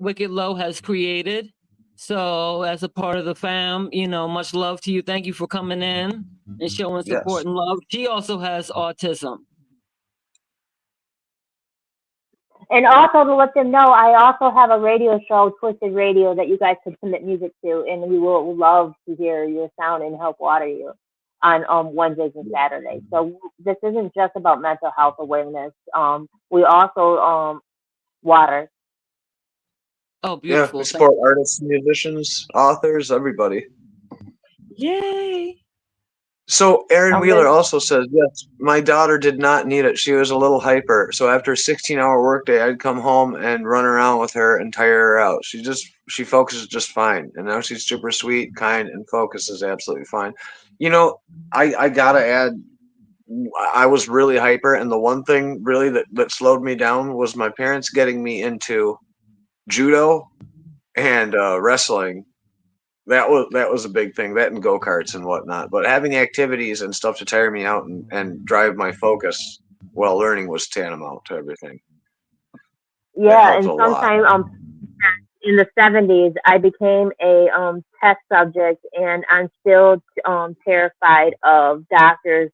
Wicked Low has created. So as a part of the fam, much love to you. Thank you for coming in and showing support Yes. and love. She also has autism. And also to let them know, I also have a radio show, Twisted Radio, that you guys can submit music to, and we will love to hear your sound and help water you on Wednesdays and Saturdays. So this isn't just about mental health awareness. We also water. Oh, Yeah, beautiful. we support artists, musicians, authors, everybody. Yay. So Aaron Okay. Wheeler also says, yes, my daughter did not need it. She was a little hyper. So after a 16-hour workday, I'd come home and run around with her and tire her out. She focuses just fine. And now she's super sweet, kind, and focuses absolutely fine. You know, I gotta add, I was really hyper, and the one thing really that slowed me down was my parents getting me into judo and wrestling. That was a big thing. That and go karts and whatnot. But having activities and stuff to tire me out and drive my focus while learning was tantamount to everything. That Yeah, helped and a lot. sometimes in the 70s, I became a test subject, and I'm still terrified of doctors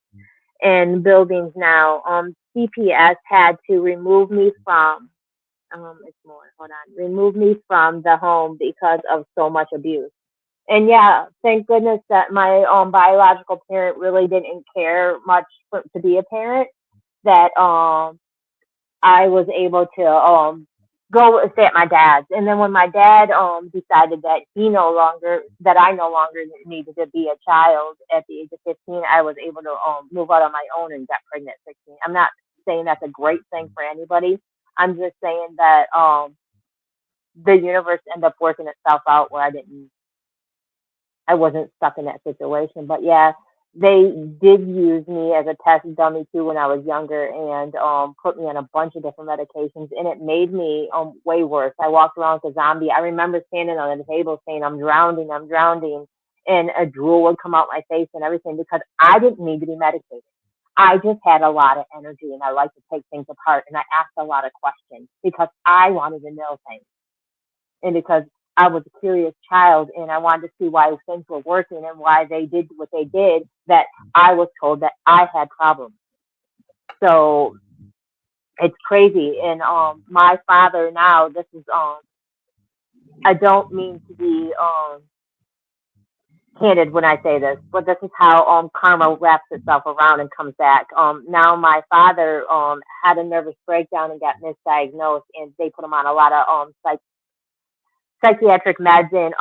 and buildings now. CPS had to remove me from it's more hold on, remove me from the home because of so much abuse. And yeah, thank goodness that my biological parent really didn't care much to be a parent. That I was able to go stay at my dad's. And then when my dad decided that I no longer needed to be a child at the age of 15, I was able to move out on my own and got pregnant at 16. I'm not saying that's a great thing for anybody. I'm just saying that the universe ended up working itself out where I wasn't stuck in that situation. But yeah, they did use me as a test dummy too when I was younger, and put me on a bunch of different medications, and it made me way worse. I walked around like a zombie. I remember standing on the table saying, I'm drowning," and a drool would come out my face and everything because I didn't need to be medicated. I just had a lot of energy and I like to take things apart, and I asked a lot of questions because I wanted to know things, and because I was a curious child and I wanted to see why things were working and why they did what they did, that I was told that I had problems. So it's crazy. And my father now, this is I don't mean to be candid when I say this, but this is how karma wraps itself around and comes back. Now my father had a nervous breakdown and got misdiagnosed, and they put him on a lot of psychiatric meds and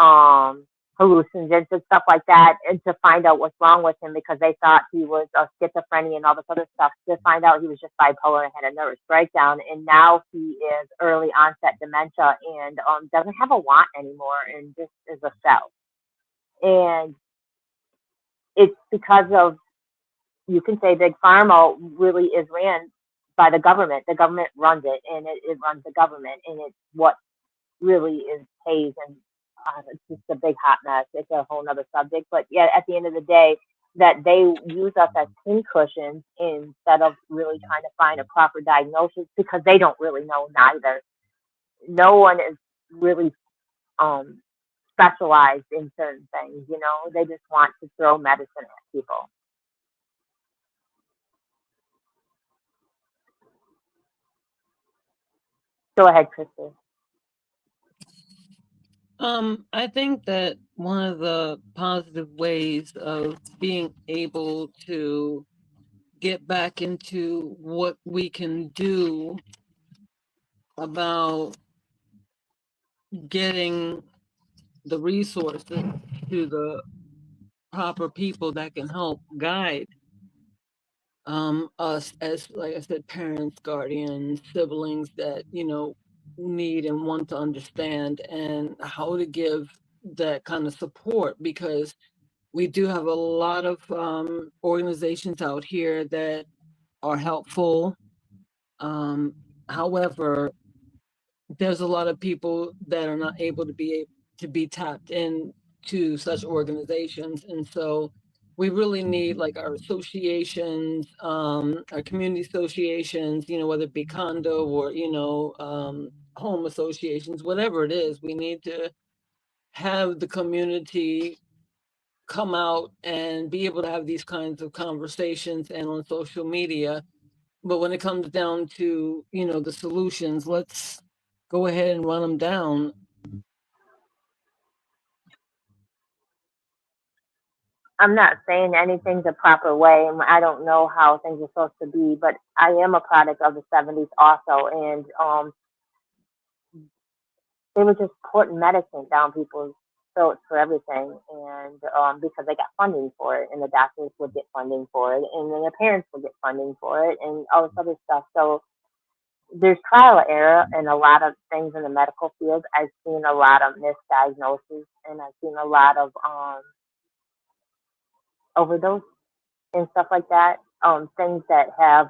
hallucinogens and stuff like that, and to find out what's wrong with him because they thought he was schizophrenia and all this other stuff. To find out he was just bipolar and had a nervous breakdown, and now he is early onset dementia and doesn't have a want anymore and just is a shell. And it's because of, you can say, big pharma really is ran by the government. The government runs it, and it runs the government, and it's what really is pays, and it's just a big hot mess. It's a whole nother subject. But yeah, at the end of the day, that they use us as pincushions instead of really trying to find a proper diagnosis because they don't really know neither. No one is really um, specialized in certain things. They just want to throw medicine at people. Go ahead, Kristen. I think that one of the positive ways of being able to get back into what we can do about getting the resources to the proper people that can help guide us as, like I said, parents, guardians, siblings that need and want to understand, and how to give that kind of support, because we do have a lot of organizations out here that are helpful. However, there's a lot of people that are not able to be tapped in to such organizations, and so we really need like our associations, our community associations, whether it be condo or home associations, whatever it is. We need to have the community come out and be able to have these kinds of conversations and on social media. But when it comes down to, the solutions, let's go ahead and run them down. I'm not saying anything's a proper way, and I don't know how things are supposed to be, but I am a product of the 70s also, and they were just putting medicine down people's throats for everything, and because they got funding for it, and the doctors would get funding for it, and then their parents would get funding for it, and all this other stuff. So there's trial and error in a lot of things in the medical field. I've seen a lot of misdiagnoses, and I've seen a lot of overdose and stuff like that. Things that have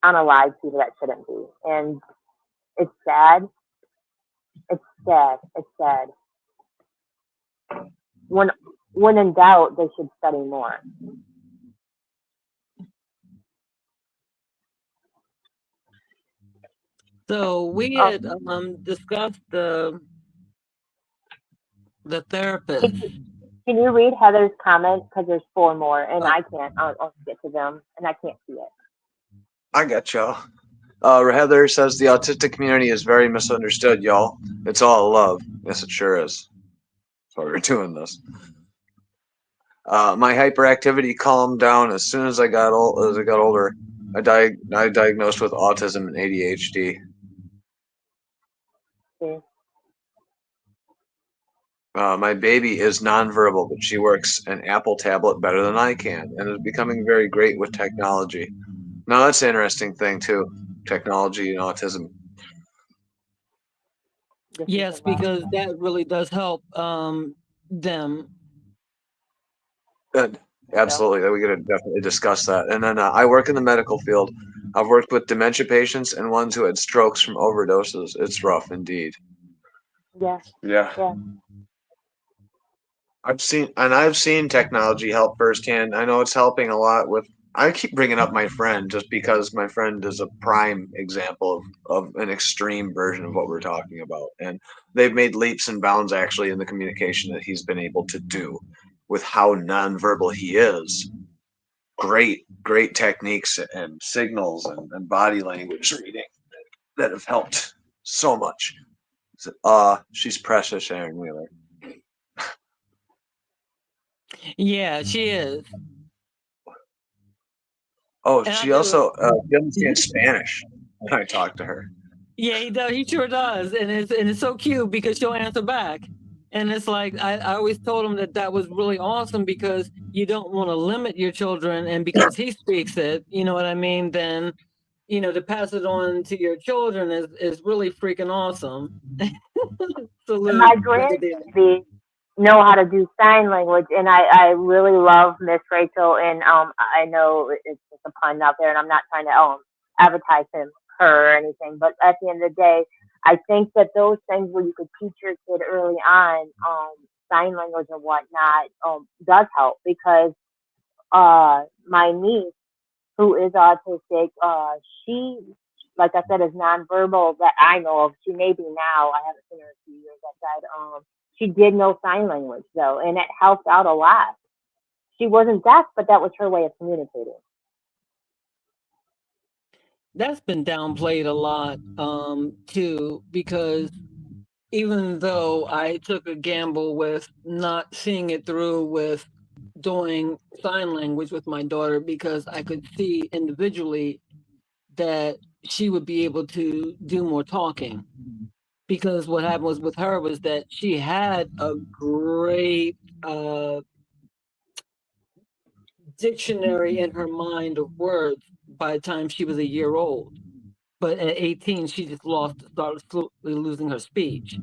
unalive people that shouldn't be, and it's sad. It's sad. It's sad. When when in doubt, they should study more. So we Um, had discussed the can, therapist. can you read Heather's comment? Because there's four more, and Oh, I can't. I'll get to them, and I can't see it. I got y'all. Heather says the autistic community is very misunderstood, y'all. It's all love. Yes, it sure is. That's why we're doing this. My hyperactivity calmed down as soon as I got older. I diagnosed with autism and ADHD. See? My baby is nonverbal, but she works an Apple tablet better than I can, and is becoming very great with technology. Now that's an interesting thing too, technology and autism. This is yes, the last because one. that really does help them. Good. So, Absolutely, we got to definitely discuss that. And then I work in the medical field. I've worked with dementia patients and ones who had strokes from overdoses. It's rough indeed. yeah, Yeah. yeah. I've seen technology help firsthand. I know it's helping a lot with. I keep bringing up my friend just because my friend is a prime example of an extreme version of what we're talking about. And they've made leaps and bounds actually in the communication that he's been able to do with how nonverbal he is. Great techniques and signals and body language reading that have helped so much. She's precious, Aaron Wheeler. Yeah, she is. Oh, And I she do. also she understands Spanish when I talk to her. Yeah, he does. He sure does, and it's so cute because she'll answer back, and it's like I always told him that was really awesome because you don't want to limit your children, and because he speaks it, you know what I mean. Then to pass it on to your children is really freaking awesome. And my Salute, Brigadier. grandbaby know how to do sign language, and I really love Miss Rachel, and I know it's just a pun out there, and I'm not trying to advertise her or anything, but at the end of the day, I think that those things where you could teach your kid early on sign language and whatnot does help because my niece who is autistic, she, like I said, is nonverbal that I know of. She may be now. I haven't seen her in a few years. I said, she did know sign language though, and it helped out a lot. She wasn't deaf, but that was her way of communicating. That's been downplayed a lot too, because even though I took a gamble with not seeing it through with doing sign language with my daughter because I could see individually that she would be able to do more talking. Because what happened was with her was that she had a great dictionary in her mind of words by the time she was a year old. But at 18, she just started slowly losing her speech.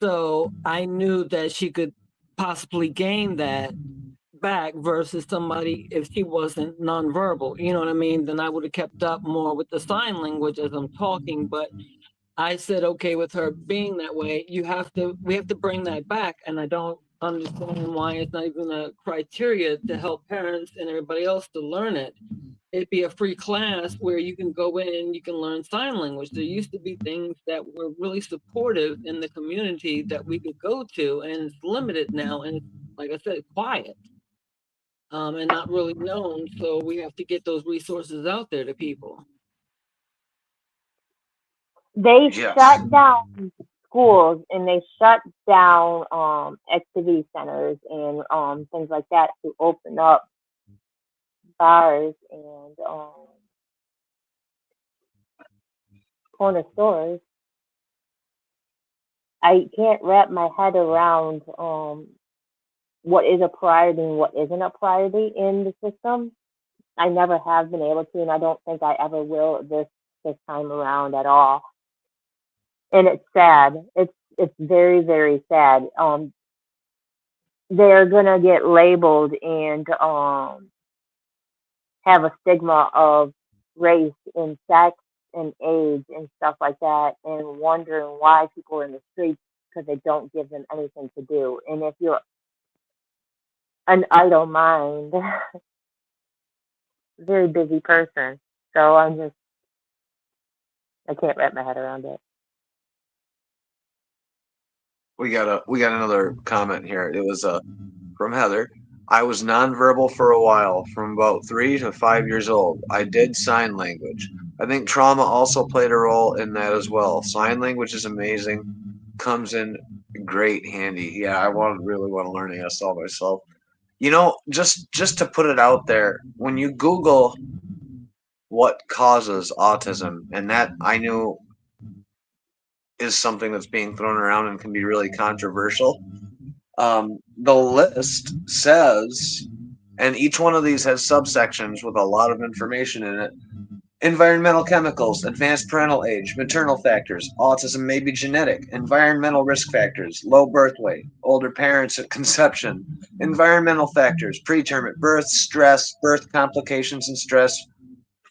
So I knew that she could possibly gain that back versus somebody, if she wasn't nonverbal, you know what I mean, then I would have kept up more with the sign language as I'm talking. But I said, okay, with her being that way, we have to bring that back. And I don't understand why it's not even a criteria to help parents and everybody else to learn it. It'd be a free class where you can go in and you can learn sign language. There used to be things that were really supportive in the community that we could go to, and it's limited now. And like I said, quiet and not really known. So we have to get those resources out there to people. They Yes. shut down schools and they shut down activity centers and things like that to open up bars and corner stores. I can't wrap my head around what is a priority and what isn't a priority in the system. I never have been able to, and I don't think I ever will this time around at all. And it's sad. It's very very sad. They're gonna get labeled and have a stigma of race and sex and age and stuff like that, and wondering why people are in the streets because they don't give them anything to do. And if you're an idle mind, very busy person, so I can't wrap my head around it. We got another comment here. It was from Heather. I was nonverbal for a while, from about 3 to 5 years old. I did sign language. I think trauma also played a role in that as well. Sign language is amazing, comes in great handy. Yeah, really want to learn ASL myself. Just to put it out there, when you Google what causes autism, and that I knew is something that's being thrown around and can be really controversial. The list says, and each one of these has subsections with a lot of information in it. Environmental chemicals, advanced parental age, maternal factors, autism may be genetic, environmental risk factors, low birth weight, older parents at conception, environmental factors, preterm at birth, stress, birth complications and stress.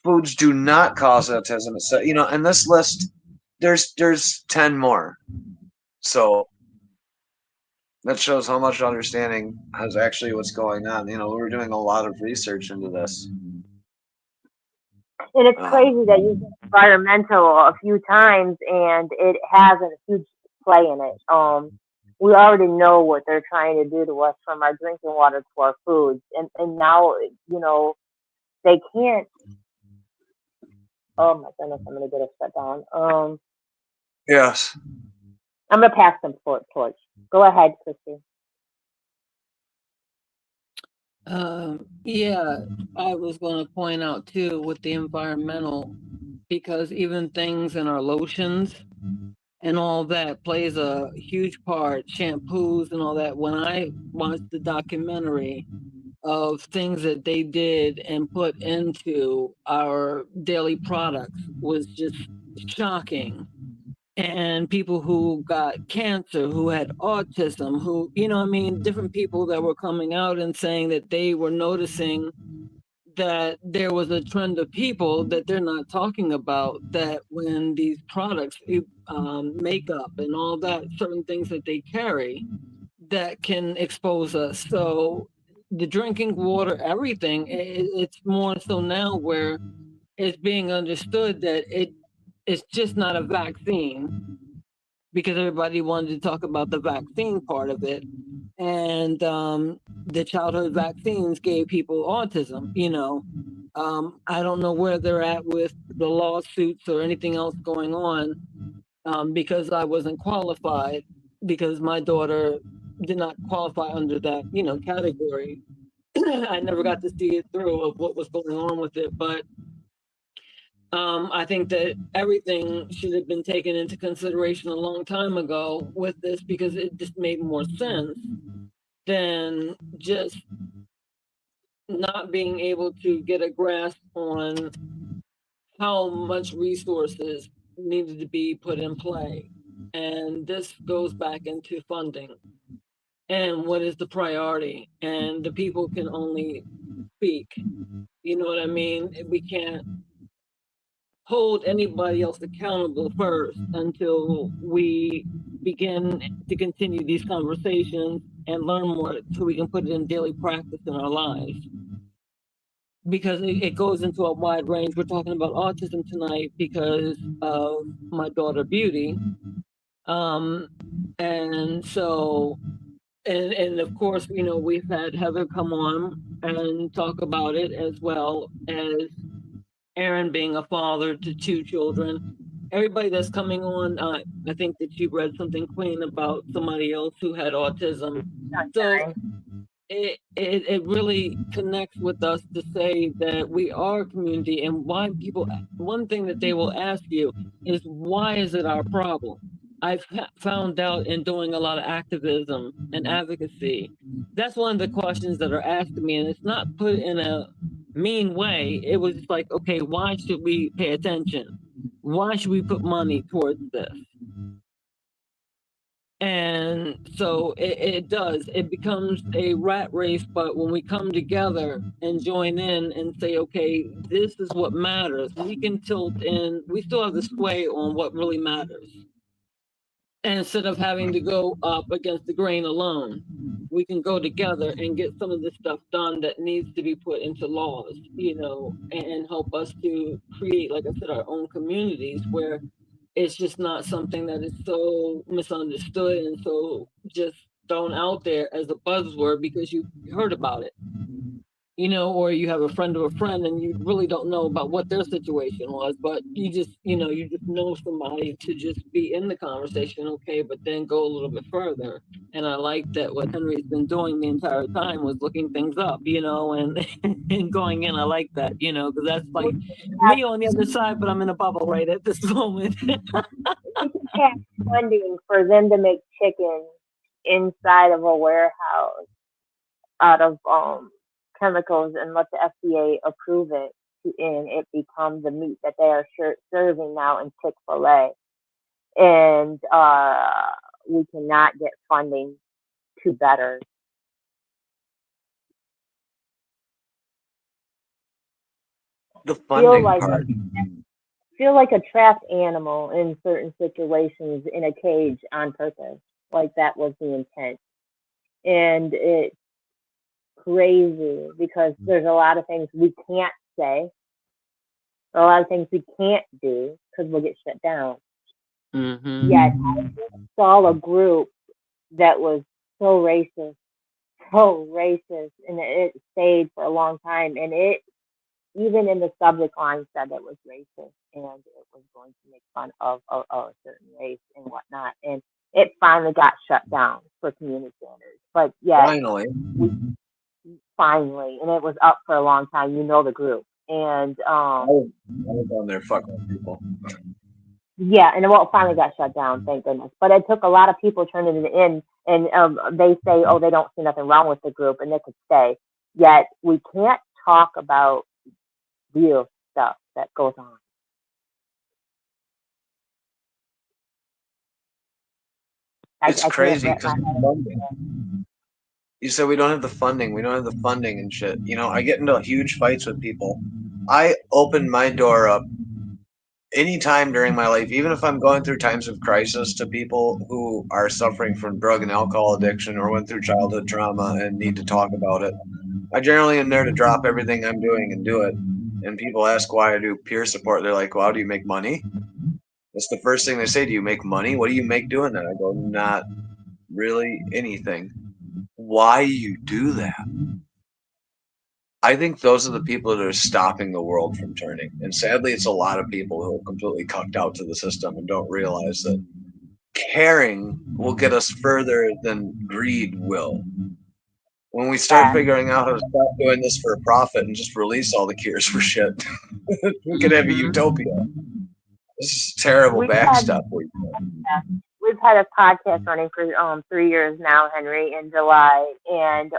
Foods do not cause autism. So, in this list, there's 10 more. So that shows how much understanding has actually what's going on. We're doing a lot of research into this. And it's crazy that you said environmental a few times and it has a huge play in it. We already know what they're trying to do to us, from our drinking water to our foods, and now they can't. Oh my goodness, I'm gonna get a shut down. Yes. I'm gonna pass them torch. Go ahead, Christy. Yeah, I was going to point out too with the environmental, because even things in our lotions and all that plays a huge part, shampoos and all that. When I watched the documentary of things that they did and put into our daily products was just shocking. And people who got cancer, who had autism, who, I mean, different people that were coming out and saying that they were noticing that there was a trend of people that they're not talking about, that when these products, makeup and all that, certain things that they carry that can expose us. So the drinking water, everything, it's more so now where it's being understood that it's just not a vaccine, because everybody wanted to talk about the vaccine part of it. And the childhood vaccines gave people autism, I don't know where they're at with the lawsuits or anything else going on, because I wasn't qualified, because my daughter did not qualify under that, category. I never got to see it through of what was going on with it, but I think that everything should have been taken into consideration a long time ago with this, because it just made more sense than just not being able to get a grasp on how much resources needed to be put in play. And this goes back into funding. and what is the priority, and the people can only speak. You know what I mean? We can't hold anybody else accountable first until we begin to continue these conversations and learn more so we can put it in daily practice in our lives. Because it goes into a wide range. We're talking about autism tonight because of my daughter Beauty. And so, and of course, you know, we've had Heather come on and talk about it, as well as Aaron being a father to 2 children. Everybody that's coming on, I think that you read something, Queen, about somebody else who had autism. So it really connects with us to say that we are a community, and why people, one thing that they will ask you is, why is it our problem? I've found out in doing a lot of activism and advocacy, that's one of the questions that are asked of me, and it's not put in a mean way. It was just like, okay, why should we pay attention? Why should we put money towards this? And so it does, it becomes a rat race. But when we come together and join in and say, okay, this is what matters, we can tilt in, we still have the sway on what really matters. And instead of having to go up against the grain alone, we can go together and get some of the stuff done that needs to be put into laws, you know, and help us to create, like I said, our own communities where it's just not something that is so misunderstood and so just thrown out there as a buzzword because you heard about it, you know, or you have a friend of a friend and you really don't know about what their situation was, but you just, you know, you just know somebody to just be in the conversation, okay, but then go a little bit further. And I like that what Henry's been doing the entire time was looking things up, you know, and and going in. I like that, you know, because that's like me on the other side, but I'm in a bubble right at this moment. We can have funding for them to make chicken inside of a warehouse out of chemicals and let the FDA approve it, and it becomes the meat that they are serving now in Chick-fil-A. And we cannot get funding to better. The funding like part. Feel like a trapped animal in certain situations in a cage on purpose. Like that was the intent. And it's crazy because there's a lot of things we can't say, a lot of things we can't do because we'll get shut down. Mm-hmm. Yet I saw a group that was so racist, and it stayed for a long time. And it, even in the subject line, said it was racist and it was going to make fun of a certain race and whatnot. And it finally got shut down for community standards. But yet, Finally. finally, and it was up for a long time. You know the group, and I was on there fucking with people. yeah, and well, it finally got shut down, thank goodness. But it took a lot of people turning it in, and they say, oh, they don't see nothing wrong with the group, and they could stay. Yet we can't talk about real stuff that goes on. It's I can't crazy wrap because my head around it. you said we don't have the funding. We don't have the funding and shit. You know, I get into huge fights with people. I open my door up anytime during my life, even if I'm going through times of crisis, to people who are suffering from drug and alcohol addiction or went through childhood trauma and need to talk about it. I generally am there to drop everything I'm doing and do it. And people ask why I do peer support. They're like, well, how do you make money? That's the first thing they say. Do you make money? What do you make doing that? I go, not really anything. Why you do that? I think those are the people that are stopping the world from turning. And sadly, it's a lot of people who are completely cucked out to the system and don't realize that caring will get us further than greed will. When we start figuring out how to stop doing this for a profit and just release all the cures for shit, we could have a utopia. This is terrible We've back had stuff. we've had a podcast running for 3 years now, Henry, in July, and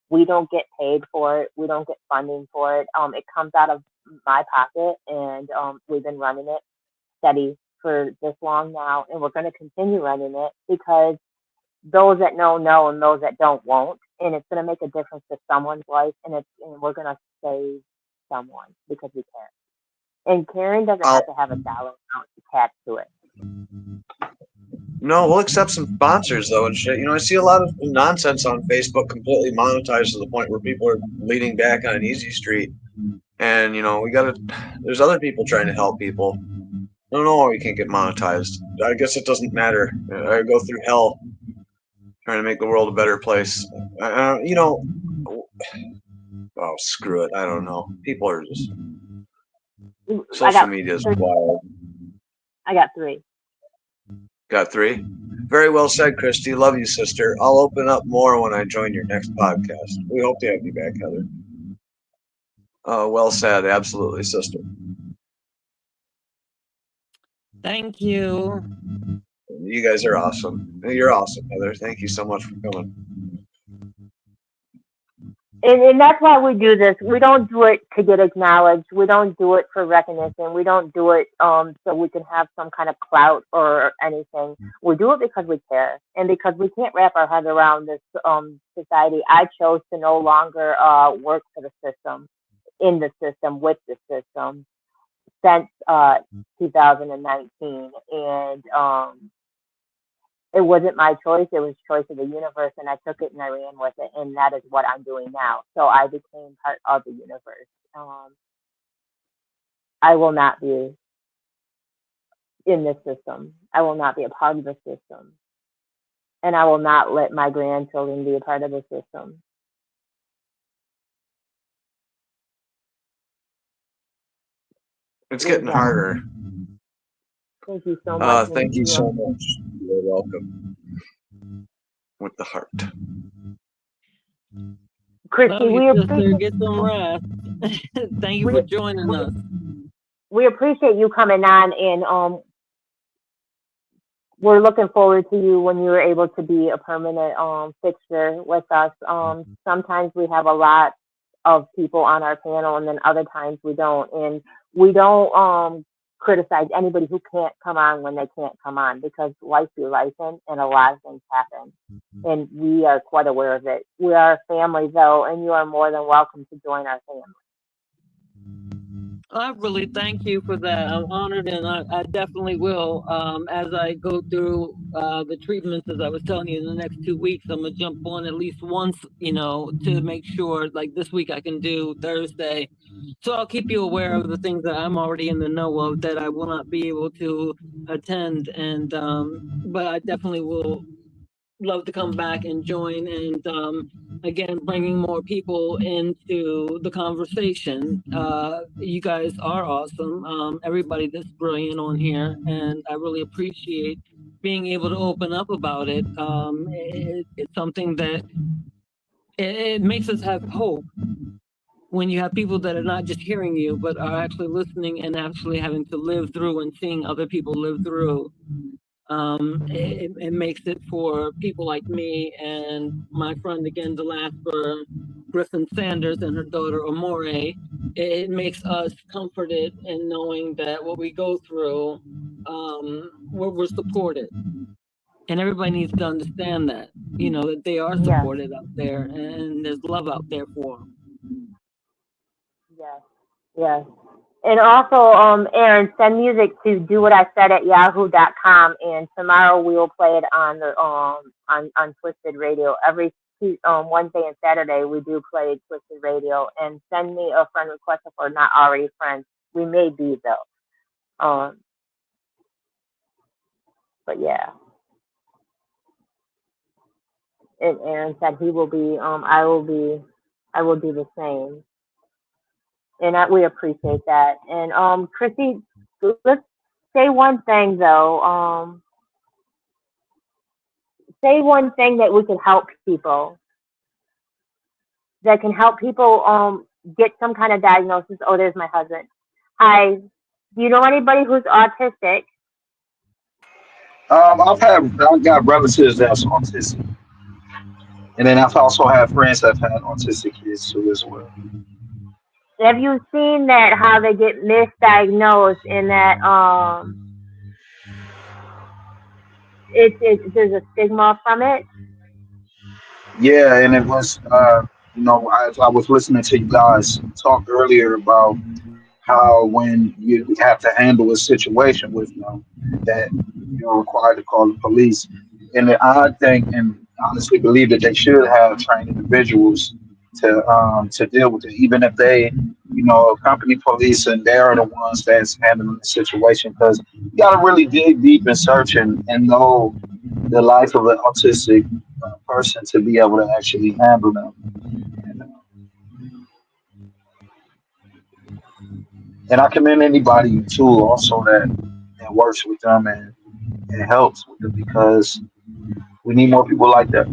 we don't get paid for it. We don't get funding for it. It comes out of my pocket, and we've been running it steady for this long now, and we're going to continue running it because those that know, and those that don't won't, and it's going to make a difference to someone's life, and we're going to save someone because we care. And caring doesn't have to have a dollar amount attached to it. No, we'll accept some sponsors though and shit. I see a lot of nonsense on Facebook completely monetized to the point where people are leaning back on an easy street. And there's other people trying to help people. I don't know why we can't get monetized. I guess it doesn't matter. I go through hell trying to make the world a better place. Oh, screw it. I don't know. People are just social media is wild. I got 3. Got 3? Very well said, Christy. Love you, sister. I'll open up more when I join your next podcast. We hope to have you back, Heather. Well said. Absolutely, sister. Thank you. You guys are awesome. You're awesome, Heather. Thank you so much for coming. And that's why we do this. We don't do it to get acknowledged. We don't do it for recognition. We don't do it so we can have some kind of clout or anything. We do it because we care, and because we can't wrap our head around this society. I chose to no longer work for the system, in the system, with the system since 2019, and it wasn't my choice. It was choice of the universe, and I took it and I ran with it, and that is what I'm doing now. So I became part of the universe. I will not be in this system. I will not be a part of the system, and I will not let my grandchildren be a part of the system. It's getting harder. Thank you so much. Thank you so much. You're welcome. With the heart. Christy, we appreciate get some rest. Thank you for joining us. We appreciate you coming on, and we're looking forward to you when you're able to be a permanent fixture with us. Sometimes we have a lot of people on our panel, and then other times we don't. And we don't criticize anybody who can't come on when they can't come on, because life be life, and a lot of things happen. And we are quite aware of it. We are a family, though, and you are more than welcome to join our family. I really thank you for that. I'm honored, and I definitely will. As I go through the treatments, as I was telling you, in the next 2 weeks, I'm gonna jump on at least once, to make sure. Like this week, I can do Thursday. So I'll keep you aware of the things that I'm already in the know of that I will not be able to attend. And but I definitely will love to come back and join, and again, bringing more people into the conversation. You guys are awesome. Everybody that's brilliant on here, and I really appreciate being able to open up about it. It's something that it makes us have hope when you have people that are not just hearing you, but are actually listening and actually having to live through and seeing other people live through. It makes it for people like me and my friend again, Delasper Griffin Sanders, and her daughter Amore. It makes us comforted in knowing that what we go through, we're supported. And everybody needs to understand that, that they are supported out there, and there's love out there for them. Yes, yes. And also, Aaron, send music to do what I said at yahoo.com, and tomorrow we will play it on the on Twisted Radio. Every Wednesday and Saturday we do play Twisted Radio. And send me a friend request if we're not already friends. We may be though. But yeah. And Aaron said he will be. I will do the same. And we appreciate that. And Chrissy, let's say one thing though. Say one thing that we can help people. That can help people get some kind of diagnosis. Oh, there's my husband. Hi. Do you know anybody who's autistic? I've got relatives that's autistic, and then I've also had friends that have had autistic kids too as well. Have you seen that how they get misdiagnosed, in that there's a stigma from it. Yeah, and it was, as I was listening to you guys talk earlier about how when you have to handle a situation with them, that you're required to call the police. And I think and honestly believe that they should have trained individuals to deal with it, even if they, accompany police and they are the ones that's handling the situation. Because you got to really dig deep and search and know the life of an autistic person to be able to actually handle them. And I commend anybody too also that works with them and helps with them because we need more people like that.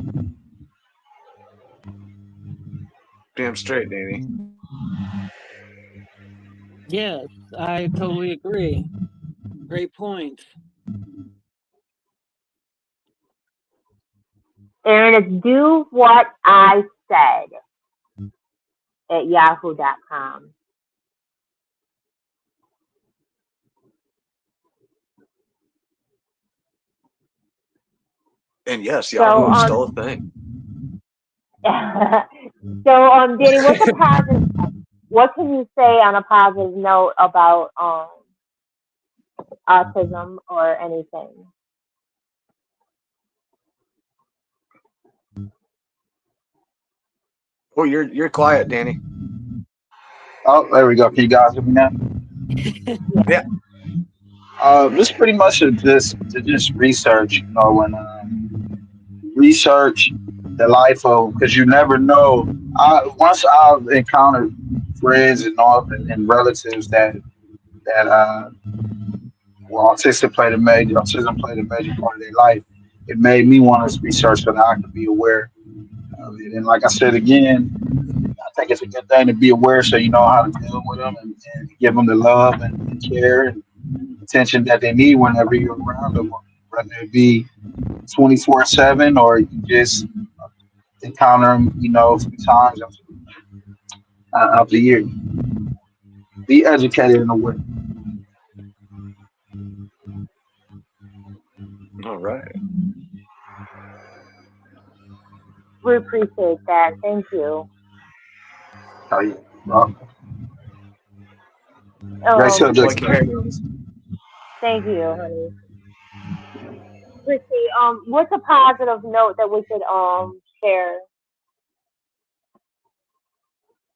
Damn straight, Danny. Yes, I totally agree. Great point. Aaron, it's do what I said at yahoo.com. And yes, So Yahoo is still a thing. Danny, what's a positive? What can you say on a positive note about autism or anything? Oh, you're quiet, Danny. Oh, there we go. Can you guys hear me now? Yeah. This pretty much is just research, and research the life of because you never know. Once I've encountered friends and all and relatives that well, autism played a major part of their life. It made me want to research so that I could be aware of it. And like I said again, I think it's a good thing to be aware so you know how to deal with them and give them the love and care and attention that they need whenever you're around them, whether it be 24/7 or you just encounter them, a few times of the year. Be educated in a way. All right. We appreciate that. Thank you. How you, well, great Um, subject Like you tonight, heard. brothers. Thank you, honey. Chrissy, what's a positive note that we could share?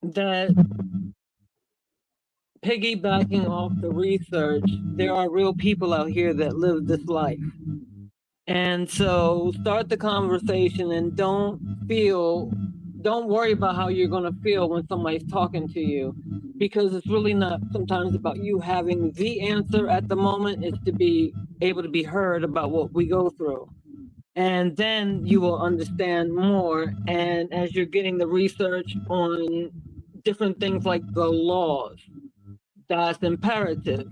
That piggybacking off the research, there are real people out here that live this life. And so start the conversation and don't worry about how you're going to feel when somebody's talking to you, because it's really not sometimes about you having the answer at the moment. It's to be able to be heard about what we go through. And then you will understand more. And as you're getting the research on different things like the laws, that's imperative,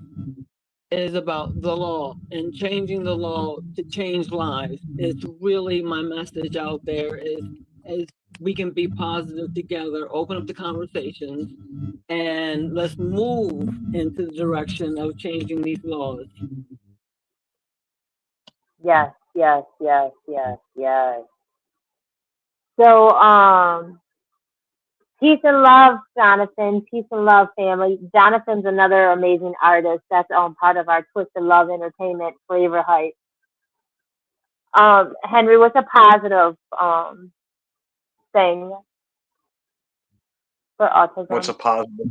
is about the law and changing the law to change lives. It's really my message out there is we can be positive together, open up the conversations, and let's move into the direction of changing these laws. Yes, yes, yes, yes, yes. So, peace and love, Jonathan. Peace and love, family. Jonathan's another amazing artist. That's part of our Twisted Love Entertainment Flavor Hype. Henry, what's a positive thing for What's a autism? positive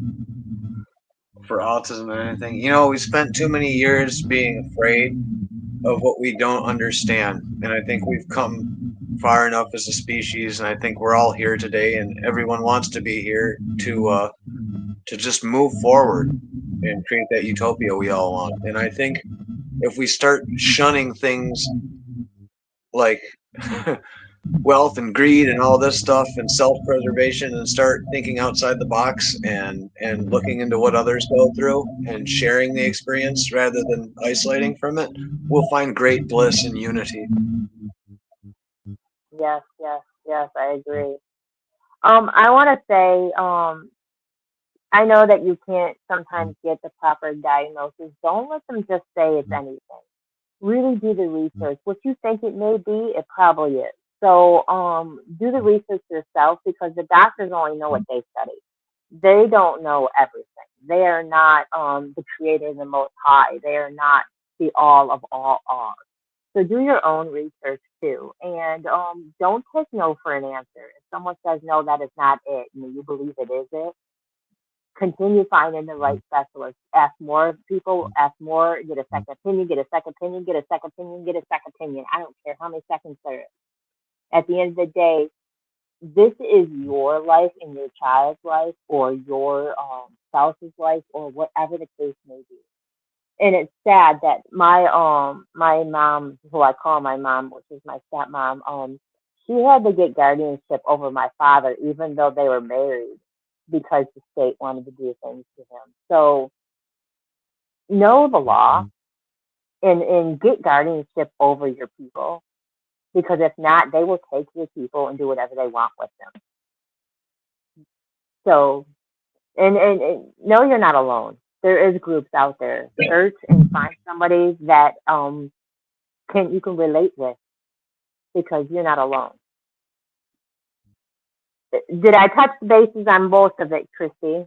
for autism and anything? We spent too many years being afraid of what we don't understand, and I think we've come far enough as a species, and I think we're all here today, and everyone wants to be here to just move forward and create that utopia we all want. And I think if we start shunning things like wealth and greed and all this stuff and self-preservation and start thinking outside the box and looking into what others go through and sharing the experience rather than isolating from it, we'll find great bliss and unity. Yes, yes, yes, I agree. I want to say, I know that you can't sometimes get the proper diagnosis. Don't let them just say it's anything. really do the research. What you think it may be, it probably is. So do the research yourself, because the doctors only know what they study. They don't know everything. They are not the creator of the Most High. They are not the all of all. So do your own research too, and don't take no for an answer. If someone says no, that is not it, and you believe it is it, continue finding the right specialist. Ask more people, ask more, get a second opinion, get a second opinion, get a second opinion, get a second opinion. I don't care how many seconds there is. At the end of the day, this is your life and your child's life, or your spouse's life, or whatever the case may be. And it's sad that my mom, who I call my mom, which is my stepmom, she had to get guardianship over my father, even though they were married, because the state wanted to do things to him. So know the law and get guardianship over your people, because if not, they will take your people and do whatever they want with them. So, and no, you're not alone. There is groups out there. Search and find somebody that you can relate with, because you're not alone. Did I touch the bases on both of it, Christy?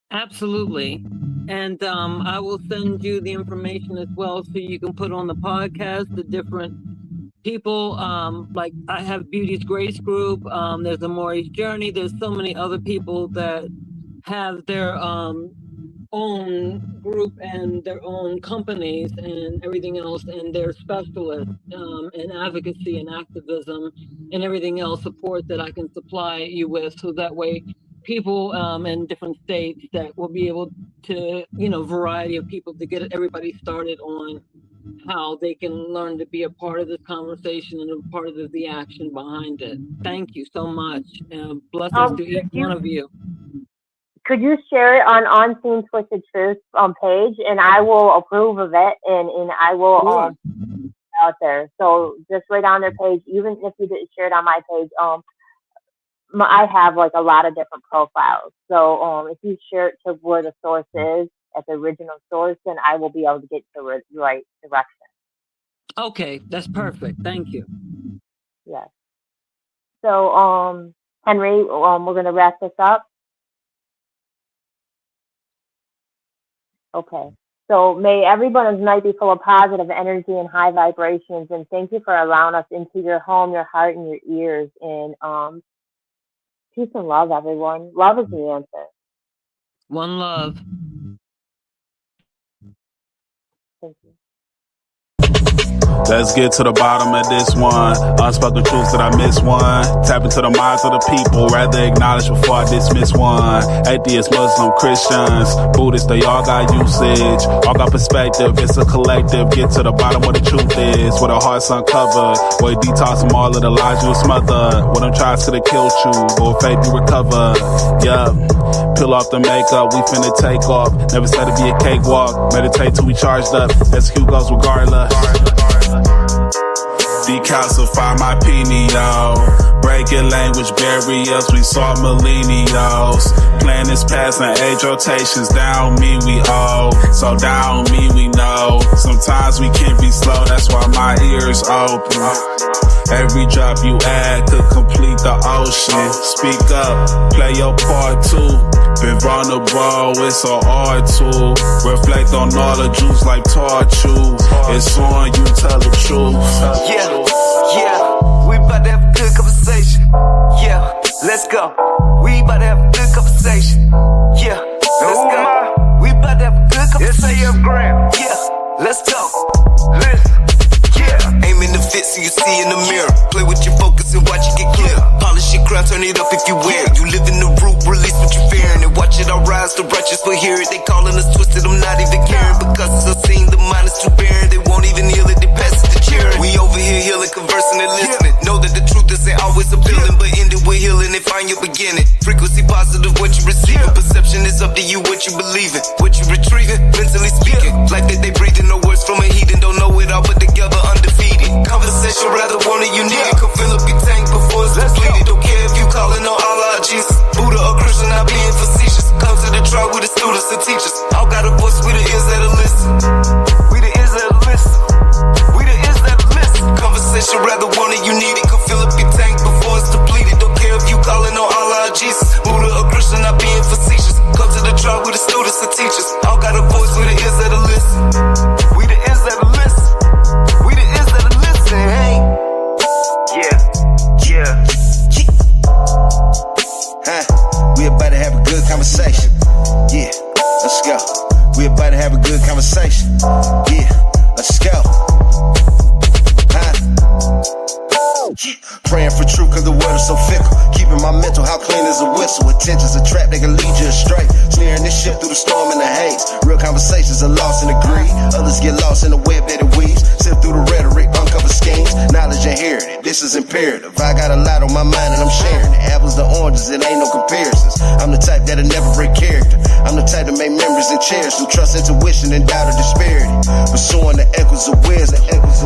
Absolutely. And I will send you the information as well, so you can put on the podcast the different people. Like I have Beauty's Grace Group. There's Amori's Journey. There's so many other people that have their own group and their own companies and everything else, and their specialists in advocacy and activism and everything else, support that I can supply you with, so that way people in different states that will be able to, variety of people, to get everybody started on how they can learn to be a part of this conversation and a part of the action behind it. Thank you so much. Blessings to each one of you. Could you share it on Unseen Twisted Truth page, and I will approve of it, and I will Sure. Out there. So just right on their page, even if you didn't share it on my page, I have like a lot of different profiles. So if you share it to where the source is, at the original source, then I will be able to get the right direction. Okay, that's perfect. Thank you. Yes. So Henry, we're going to wrap this up. Okay. So may everyone's night be full of positive energy and high vibrations, and thank you for allowing us into your home, your heart, and your ears. And peace and love, everyone. Love is the answer. One love. Thank you. Let's get to the bottom of this one. Unspoken truths that I miss one. Tap into the minds of the people, rather acknowledge before I dismiss one. Atheists, Muslim, Christians, Buddhists, they all got usage. All got perspective, it's a collective. Get to the bottom where the truth is, where the heart's uncovered, where you detox from all of the lies you smothered. Where them tries could have killed you, but with faith you recover. Yup. Peel off the makeup, we finna take off. Never said it'd be a cakewalk. Meditate till we charged up. Execute goals regardless. Decalcify my pineal. Breaking language barriers, we saw millennials. Planets passing age rotations, down me we owe. So down me we know. Sometimes we can be slow, that's why my ears open. Every drop you add could complete the ocean. Speak up, play your part too. Been vulnerable, it's so hard to reflect on all the juice like torture. It's on you, tell the truth. Yeah, we about to have a good conversation. Yeah, let's go. We about to have a good conversation. Yeah, let's go. We about to have a good conversation. Yeah, let's talk. Listen. Yeah, aim in the fit so you see in the mirror. Play with your focus and watch it get clear. Polish your crown, turn it up if you wear it. You live in the root, release what you're fearing, and watch it all rise. The righteous will hear it. They calling us twisted, I'm not even caring, because it's unseen. The mind is too barren. They won't even heal it. They pass it to cheering. We over here healing, conversing and listening. Know that the truth isn't always appealing, but end it with healing and find your beginning. Frequency positive, what you receiving. Perception is up to you, what you believing, what you retrieving. Mentally speaking, life that they breathing. No words from a heathen. Don't know it all, but together undefeated. Conversation rather one of you need it. Come fill up your tank before it's depleted. Don't care if you calling on Allah, Jesus, Buddha or Christian, not being facetious. Come to the trial with the students and teachers. All got a voice, we the ears that'll listen. We the ears that'll Praying for truth cause the world is so fickle. Keeping my mental, how clean is a whistle. Attention's a trap, they can lead you astray. Steering this ship through the storm and the haze. Real conversations are lost in the greed. Others get lost in the web that it weaves. Sift through the rhetoric, uncover schemes. Knowledge inherited, this is imperative. I got a lot on my mind and I'm sharing it. Apples to oranges, it ain't no comparisons. I'm the type that'll never break character. I'm the type to make memories and cherish. Who trust intuition and doubt of disparity. Pursuing the echoes of wisdom.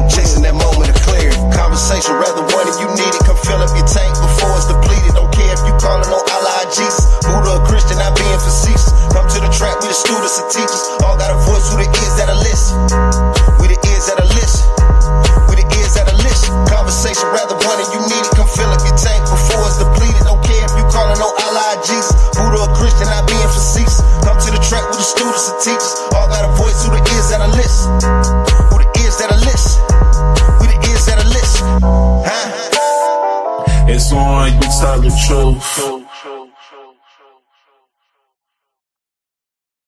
Chasing that moment of clarity. Conversation, rather one if you need it. Come fill up your tank before it's depleted. Don't care if you calling on Allah or Jesus. Buddha or Christian, not being facetious. Come to the track, we the students and teachers. All got a voice, who the ears that'll listen. We the ears that'll listen. We the ears that'll listen. Conversation, rather one if you need it. Come fill up your tank before it's depleted. Don't care if you calling on Allah or Jesus. Buddha or Christian, not being facetious. Come to the track with the students and teachers. All got a voice, who the ears that'll listen. Who the ears that'll listen. We the ears that'll listen. Huh? It's on, you tell the truth.